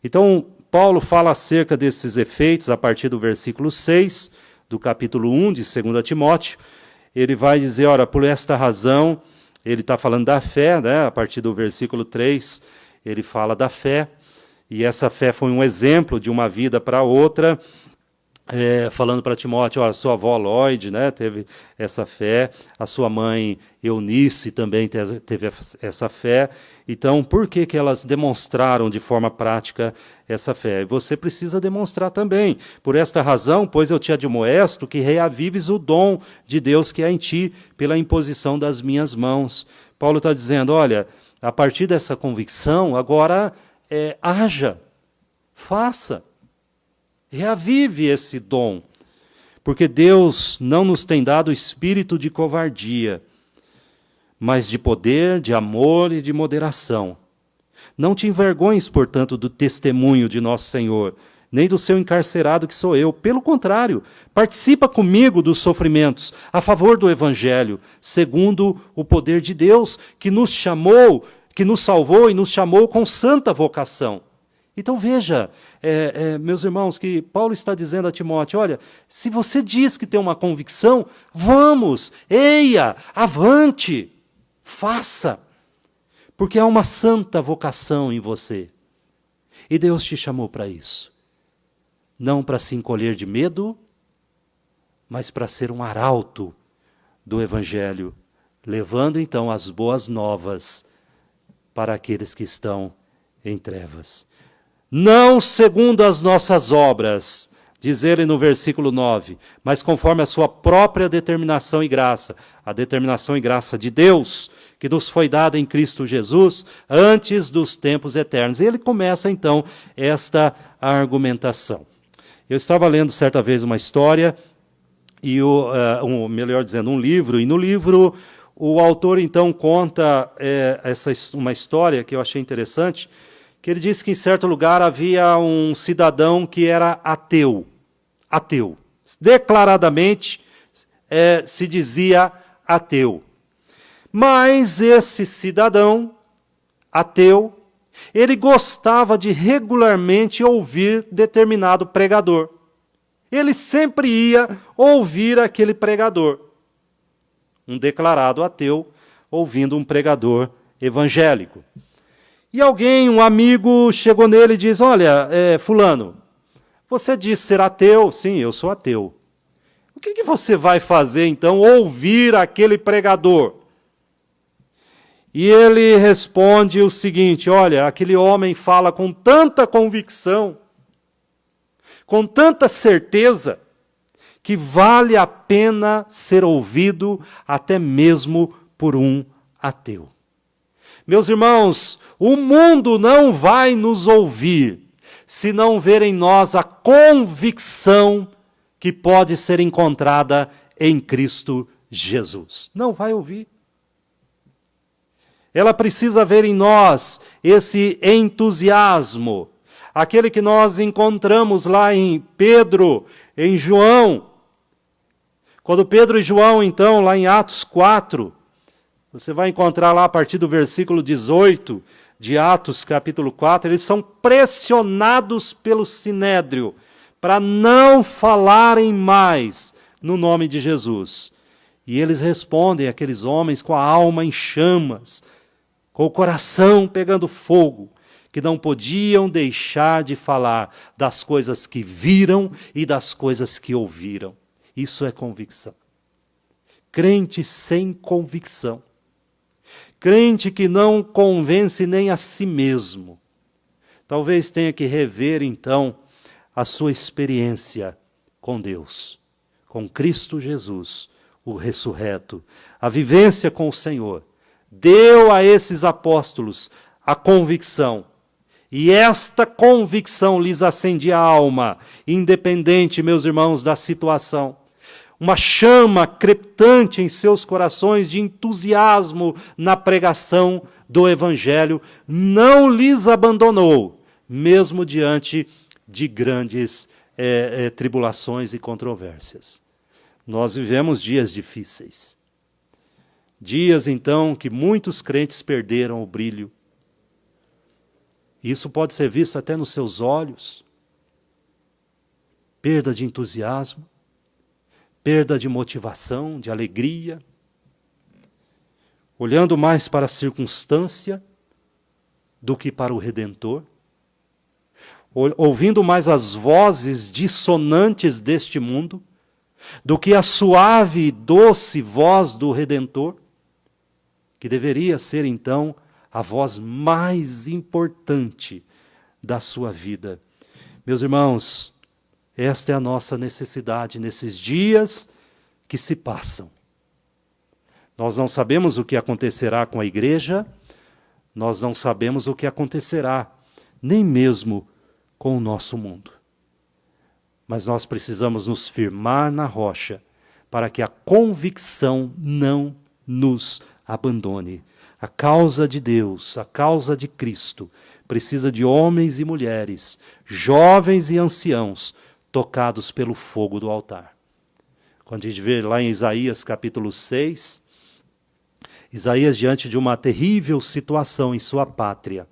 Então, Paulo fala acerca desses efeitos a partir do versículo 6, do capítulo 1 de 2 Timóteo. Ele vai dizer, ora, por esta razão, ele está falando da fé, né? A partir do versículo 3, ele fala da fé, e essa fé foi um exemplo de uma vida para outra, falando para Timóteo, olha, sua avó Lloyd, né, teve essa fé, a sua mãe Eunice também teve essa fé. Então, por que elas demonstraram de forma prática essa fé? Você precisa demonstrar também. Por esta razão, pois eu te admoesto que reavives o dom de Deus que é em ti, pela imposição das minhas mãos. Paulo está dizendo, olha, a partir dessa convicção, agora haja, faça. Reavive esse dom, porque Deus não nos tem dado espírito de covardia, mas de poder, de amor e de moderação. Não te envergonhes, portanto, do testemunho de nosso Senhor, nem do seu encarcerado que sou eu. Pelo contrário, participa comigo dos sofrimentos a favor do Evangelho, segundo o poder de Deus, que nos chamou, que nos salvou e nos chamou com santa vocação. Então veja, meus irmãos, que Paulo está dizendo a Timóteo, olha, se você diz que tem uma convicção, vamos, eia, avante, faça, porque há uma santa vocação em você. E Deus te chamou para isso. Não para se encolher de medo, mas para ser um arauto do Evangelho, levando então as boas novas para aqueles que estão em trevas. Não segundo as nossas obras, diz ele no versículo 9, mas conforme a sua própria determinação e graça, a determinação e graça de Deus, que nos foi dada em Cristo Jesus, antes dos tempos eternos. E ele começa então esta argumentação. Eu estava lendo certa vez uma história, melhor dizendo, um livro, e no livro o autor então conta uma história que eu achei interessante, que ele disse que em certo lugar havia um cidadão que era ateu. Ateu. Declaradamente se dizia ateu. Mas esse cidadão ateu, ele gostava de regularmente ouvir determinado pregador. Ele sempre ia ouvir aquele pregador. Um declarado ateu, ouvindo um pregador evangélico. E um amigo, chegou nele e diz, olha, fulano, você disse ser ateu? Sim, eu sou ateu. O que você vai fazer, então, ouvir aquele pregador? E ele responde o seguinte, olha, aquele homem fala com tanta convicção, com tanta certeza, que vale a pena ser ouvido até mesmo por um ateu. Meus irmãos, o mundo não vai nos ouvir se não ver em nós a convicção que pode ser encontrada em Cristo Jesus. Não vai ouvir. Ela precisa ver em nós esse entusiasmo, aquele que nós encontramos lá em Pedro, em João. Quando Pedro e João, então, lá em Atos 4, você vai encontrar lá a partir do versículo 18 de Atos, capítulo 4, eles são pressionados pelo Sinédrio para não falarem mais no nome de Jesus. E eles respondem, aqueles homens, com a alma em chamas, com o coração pegando fogo, que não podiam deixar de falar das coisas que viram e das coisas que ouviram. Isso é convicção. Crente sem convicção. Crente que não convence nem a si mesmo. Talvez tenha que rever, então, a sua experiência com Deus, com Cristo Jesus, o ressurreto. A vivência com o Senhor deu a esses apóstolos a convicção. E esta convicção lhes acende a alma, independente, meus irmãos, da situação. Uma chama crepitante em seus corações de entusiasmo na pregação do Evangelho não lhes abandonou, mesmo diante de grandes tribulações e controvérsias. Nós vivemos dias difíceis. Dias, então, que muitos crentes perderam o brilho. Isso pode ser visto até nos seus olhos. Perda de entusiasmo, perda de motivação, de alegria. Olhando mais para a circunstância do que para o Redentor. Ouvindo mais as vozes dissonantes deste mundo do que a suave e doce voz do Redentor, que deveria ser então a voz mais importante da sua vida. Meus irmãos, esta é a nossa necessidade nesses dias que se passam. Nós não sabemos o que acontecerá com a igreja, nós não sabemos o que acontecerá, nem mesmo com o nosso mundo. Mas nós precisamos nos firmar na rocha, para que a convicção não nos abandone. A causa de Deus, a causa de Cristo, precisa de homens e mulheres, jovens e anciãos, tocados pelo fogo do altar. Quando a gente vê lá em Isaías capítulo 6, Isaías diante de uma terrível situação em sua pátria.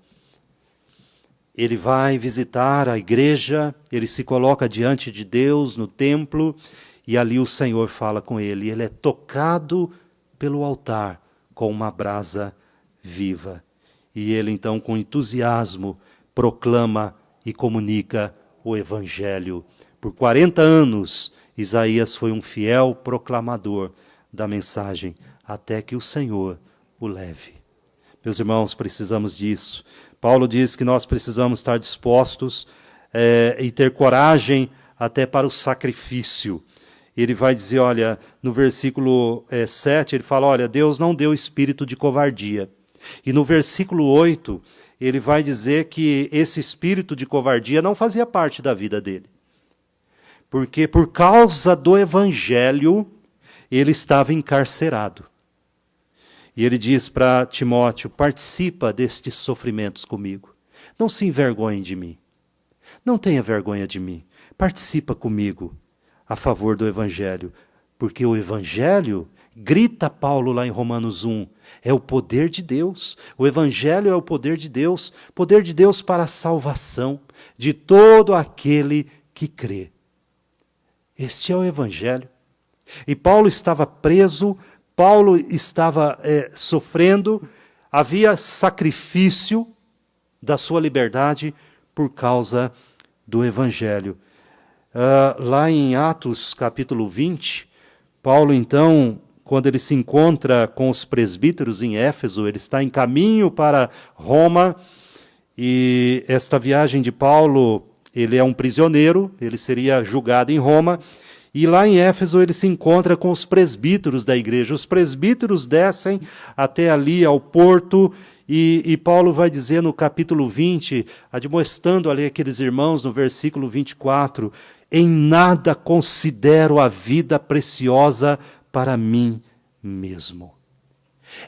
Ele vai visitar a igreja, ele se coloca diante de Deus no templo, e ali o Senhor fala com ele. Ele é tocado pelo altar com uma brasa viva. E ele então, com entusiasmo, proclama e comunica o Evangelho. Por 40 anos, Isaías foi um fiel proclamador da mensagem, até que o Senhor o leve. Meus irmãos, precisamos disso. Paulo diz que nós precisamos estar dispostos e ter coragem até para o sacrifício. Ele vai dizer, olha, no versículo 7, ele fala, olha, Deus não deu espírito de covardia. E no versículo 8, ele vai dizer que esse espírito de covardia não fazia parte da vida dele. Porque por causa do Evangelho, ele estava encarcerado. E ele diz para Timóteo, participa destes sofrimentos comigo. Não se envergonhe de mim. Não tenha vergonha de mim. Participa comigo a favor do Evangelho. Porque o Evangelho, grita Paulo lá em Romanos 1, é o poder de Deus. O Evangelho é o poder de Deus para a salvação de todo aquele que crê. Este é o Evangelho. E Paulo estava preso, Paulo estava sofrendo, havia sacrifício da sua liberdade por causa do Evangelho. Lá em Atos capítulo 20, Paulo então, quando ele se encontra com os presbíteros em Éfeso, ele está em caminho para Roma, e esta viagem de Paulo, ele é um prisioneiro, ele seria julgado em Roma, e lá em Éfeso ele se encontra com os presbíteros da igreja. Os presbíteros descem até ali ao porto, e Paulo vai dizer no capítulo 20, admoestando ali aqueles irmãos no versículo 24, em nada considero a vida preciosa para mim mesmo.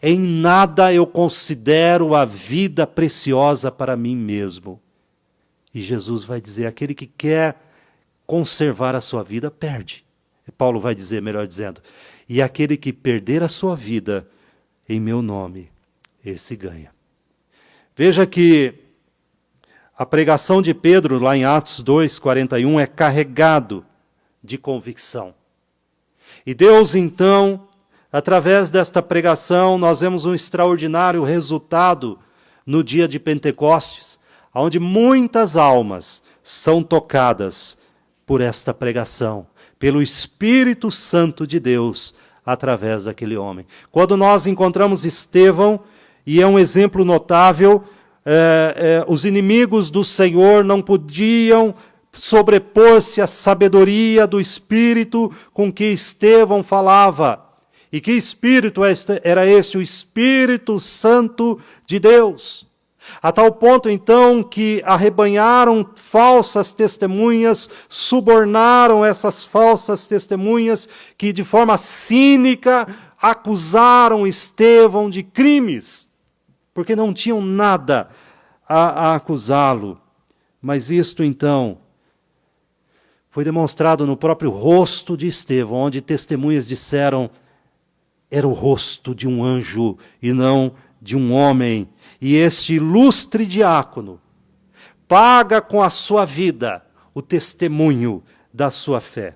Em nada eu considero a vida preciosa para mim mesmo. E Jesus vai dizer, aquele que quer conservar a sua vida, perde. Paulo vai dizer, melhor dizendo, e aquele que perder a sua vida em meu nome, esse ganha. Veja que a pregação de Pedro, lá em Atos 2:41, é carregado de convicção. E Deus, então, através desta pregação, nós vemos um extraordinário resultado no dia de Pentecostes, onde muitas almas são tocadas por esta pregação, pelo Espírito Santo de Deus, através daquele homem. Quando nós encontramos Estevão, e é um exemplo notável, os inimigos do Senhor não podiam sobrepor-se à sabedoria do Espírito com que Estevão falava. E que Espírito era este? O Espírito Santo de Deus. A tal ponto, então, que arrebanharam falsas testemunhas, subornaram essas falsas testemunhas que, de forma cínica, acusaram Estevão de crimes, porque não tinham nada a acusá-lo. Mas isto, então, foi demonstrado no próprio rosto de Estevão, onde testemunhas disseram: era o rosto de um anjo e não de um homem. E este ilustre diácono paga com a sua vida o testemunho da sua fé.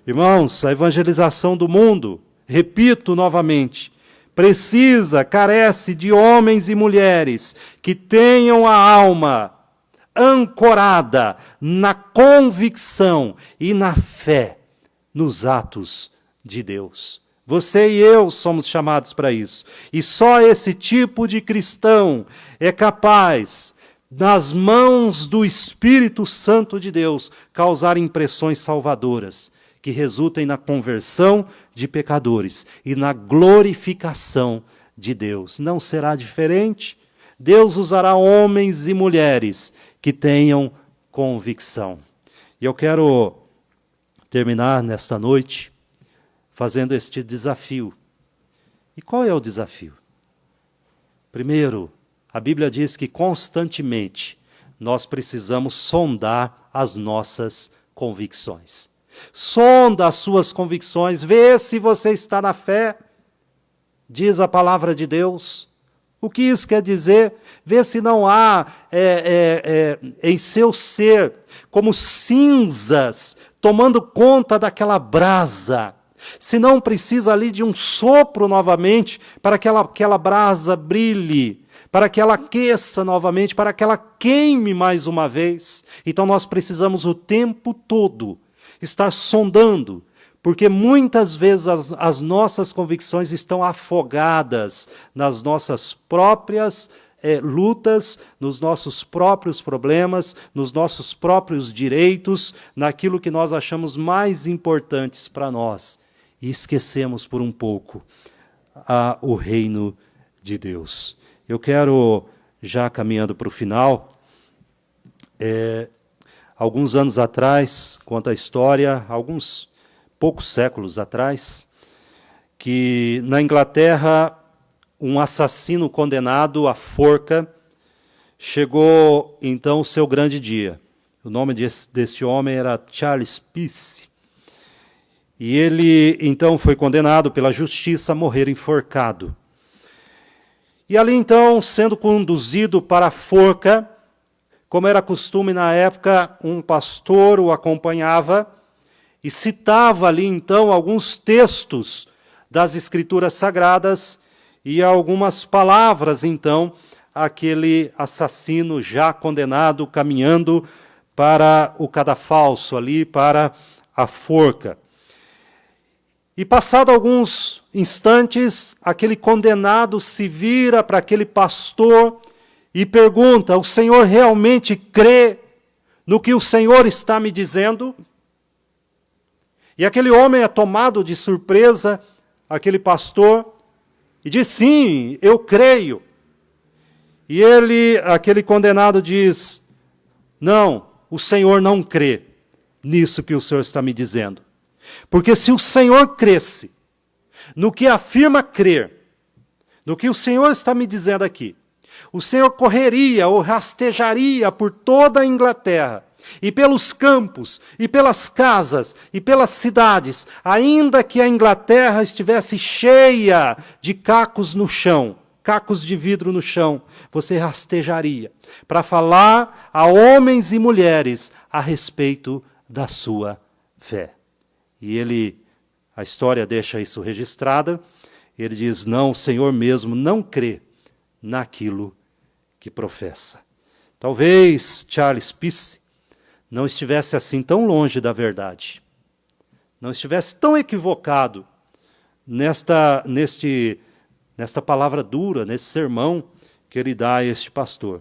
Irmãos, a evangelização do mundo, repito novamente, carece de homens e mulheres que tenham a alma ancorada na convicção e na fé nos atos de Deus. Você e eu somos chamados para isso. E só esse tipo de cristão é capaz, nas mãos do Espírito Santo de Deus, causar impressões salvadoras, que resultem na conversão de pecadores e na glorificação de Deus. Não será diferente. Deus usará homens e mulheres que tenham convicção. E eu quero terminar nesta noite fazendo este desafio. E qual é o desafio? Primeiro, a Bíblia diz que constantemente nós precisamos sondar as nossas convicções. Sonda as suas convicções, vê se você está na fé, diz a palavra de Deus. O que isso quer dizer? Vê se não há em seu ser como cinzas tomando conta daquela brasa. Se não precisa ali de um sopro novamente para que aquela brasa brilhe, para que ela aqueça novamente, para que ela queime mais uma vez. Então nós precisamos o tempo todo estar sondando, porque muitas vezes as nossas convicções estão afogadas nas nossas próprias lutas, nos nossos próprios problemas, nos nossos próprios direitos, naquilo que nós achamos mais importantes para nós. E esquecemos por um pouco o reino de Deus. Eu quero, já caminhando para o final, alguns anos atrás, conta a história, alguns poucos séculos atrás, que na Inglaterra um assassino condenado à forca chegou então o seu grande dia. O nome desse homem era Charles Peace. E ele, então, foi condenado pela justiça a morrer enforcado. E ali, então, sendo conduzido para a forca, como era costume na época, um pastor o acompanhava e citava ali, então, alguns textos das Escrituras Sagradas e algumas palavras, então, aquele assassino já condenado, caminhando para o cadafalso ali, para a forca. E passado alguns instantes, aquele condenado se vira para aquele pastor e pergunta: o senhor realmente crê no que o senhor está me dizendo? E aquele homem é tomado de surpresa, aquele pastor, e diz: sim, eu creio. E aquele condenado diz: não, o senhor não crê nisso que o senhor está me dizendo. Porque se o Senhor cresce no que afirma crer, no que o Senhor está me dizendo aqui, o Senhor correria ou rastejaria por toda a Inglaterra, e pelos campos, e pelas casas, e pelas cidades, ainda que a Inglaterra estivesse cheia de cacos no chão, cacos de vidro no chão, você rastejaria para falar a homens e mulheres a respeito da sua fé. E a história deixa isso registrada, ele diz: não, o Senhor mesmo não crê naquilo que professa. Talvez Charles Peace não estivesse assim tão longe da verdade, não estivesse tão equivocado nesta palavra dura, nesse sermão que ele dá a este pastor.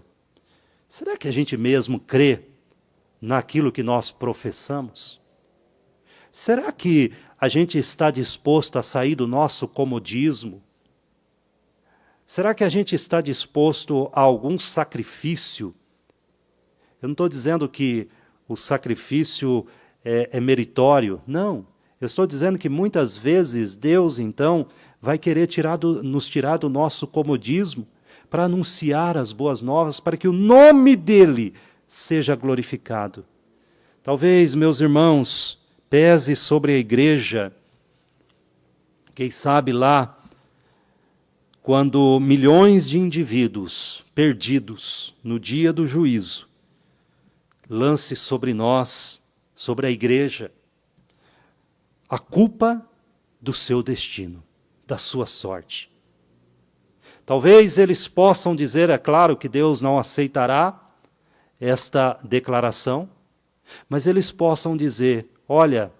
Será que a gente mesmo crê naquilo que nós professamos? Será que a gente está disposto a sair do nosso comodismo Será que a gente está disposto a algum sacrifício? Eu não estou dizendo que o sacrifício é meritório, não. Eu estou dizendo que muitas vezes Deus, então, vai querer nos tirar do nosso comodismo para anunciar as boas novas, para que o nome dele seja glorificado. Talvez, meus irmãos, pese sobre a igreja, quem sabe lá, quando milhões de indivíduos perdidos no dia do juízo, lance sobre nós, sobre a igreja, a culpa do seu destino, da sua sorte. Talvez eles possam dizer, é claro que Deus não aceitará esta declaração, mas eles possam dizer, olha,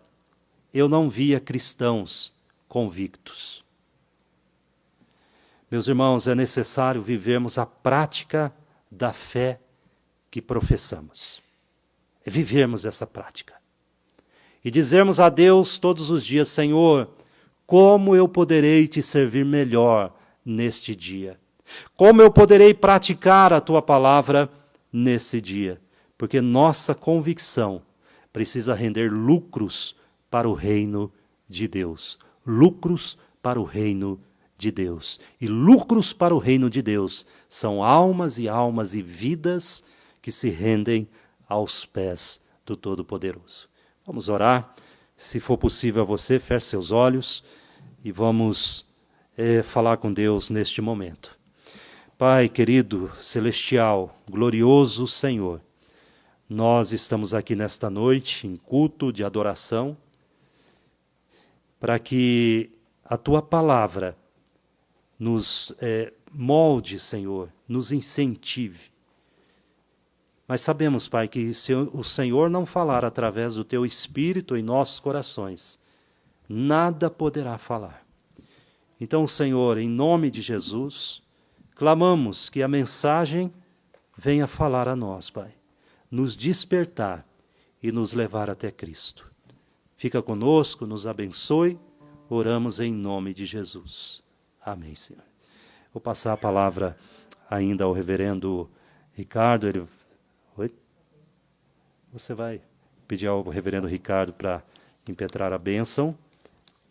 eu não via cristãos convictos. Meus irmãos, é necessário vivermos a prática da fé que professamos. É vivermos essa prática. E dizermos a Deus todos os dias, Senhor, como eu poderei te servir melhor neste dia? Como eu poderei praticar a tua palavra nesse dia? Porque nossa convicção precisa render lucros para o reino de Deus. Lucros para o reino de Deus. E lucros para o reino de Deus são almas e vidas que se rendem aos pés do Todo-Poderoso. Vamos orar. Se for possível a você, feche seus olhos e vamos falar com Deus neste momento. Pai querido, celestial, glorioso Senhor, nós estamos aqui nesta noite em culto de adoração para que a Tua palavra nos molde, Senhor, nos incentive. Mas sabemos, Pai, que se o Senhor não falar através do Teu Espírito em nossos corações, nada poderá falar. Então, Senhor, em nome de Jesus, clamamos que a mensagem venha falar a nós, Pai, nos despertar e nos levar até Cristo. Fica conosco, nos abençoe, oramos em nome de Jesus. Amém, Senhor. Vou passar a palavra ainda ao reverendo Ricardo. Oi? Você vai pedir ao reverendo Ricardo para impetrar a bênção.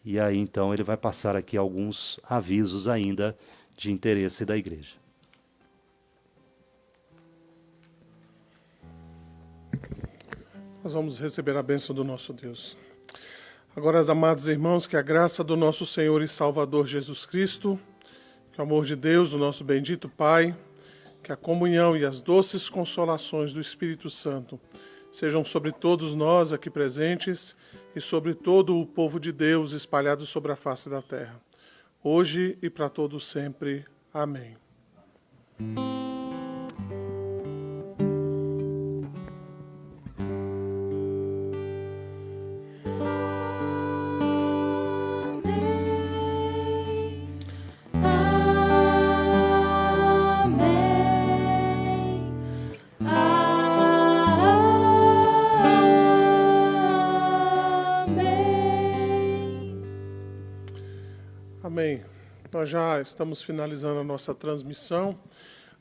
E aí, então, ele vai passar aqui alguns avisos ainda de interesse da igreja. Nós vamos receber a bênção do nosso Deus. Agora, amados irmãos, que a graça do nosso Senhor e Salvador Jesus Cristo, que o amor de Deus, do nosso bendito Pai, que a comunhão e as doces consolações do Espírito Santo sejam sobre todos nós aqui presentes e sobre todo o povo de Deus espalhado sobre a face da terra, hoje e para todos sempre. Amém. Amém. Nós já estamos finalizando a nossa transmissão.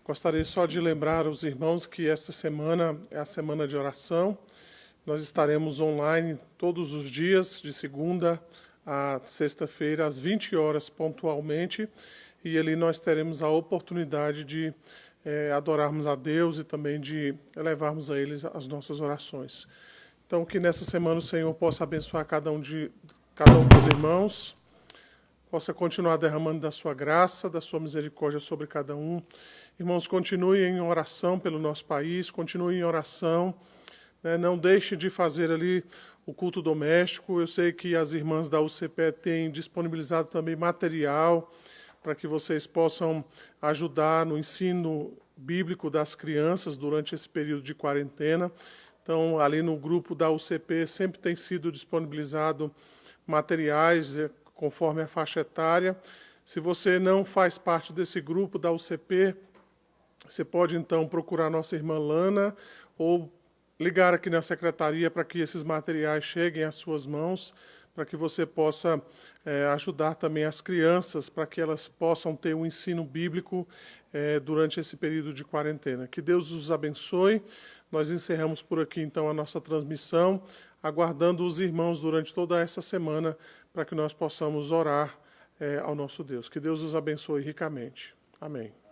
Gostaria só de lembrar aos irmãos que esta semana é a semana de oração. Nós estaremos online todos os dias, de segunda a sexta-feira, às 20 horas pontualmente. E ali nós teremos a oportunidade de adorarmos a Deus e também de elevarmos a Ele as nossas orações. Então, que nessa semana o Senhor possa abençoar cada um dos irmãos, possa continuar derramando da sua graça, da sua misericórdia sobre cada um. Irmãos, continuem em oração pelo nosso país, continuem em oração, né? Não deixe de fazer ali o culto doméstico. Eu sei que as irmãs da UCP têm disponibilizado também material para que vocês possam ajudar no ensino bíblico das crianças durante esse período de quarentena. Então, ali no grupo da UCP sempre tem sido disponibilizado materiais conforme a faixa etária. Se você não faz parte desse grupo da UCP, você pode então procurar nossa irmã Lana ou ligar aqui na secretaria para que esses materiais cheguem às suas mãos, para que você possa ajudar também as crianças, para que elas possam ter um ensino bíblico durante esse período de quarentena. Que Deus os abençoe. Nós encerramos por aqui, então, a nossa transmissão, aguardando os irmãos durante toda essa semana, para que nós possamos orar ao nosso Deus. Que Deus os abençoe ricamente. Amém.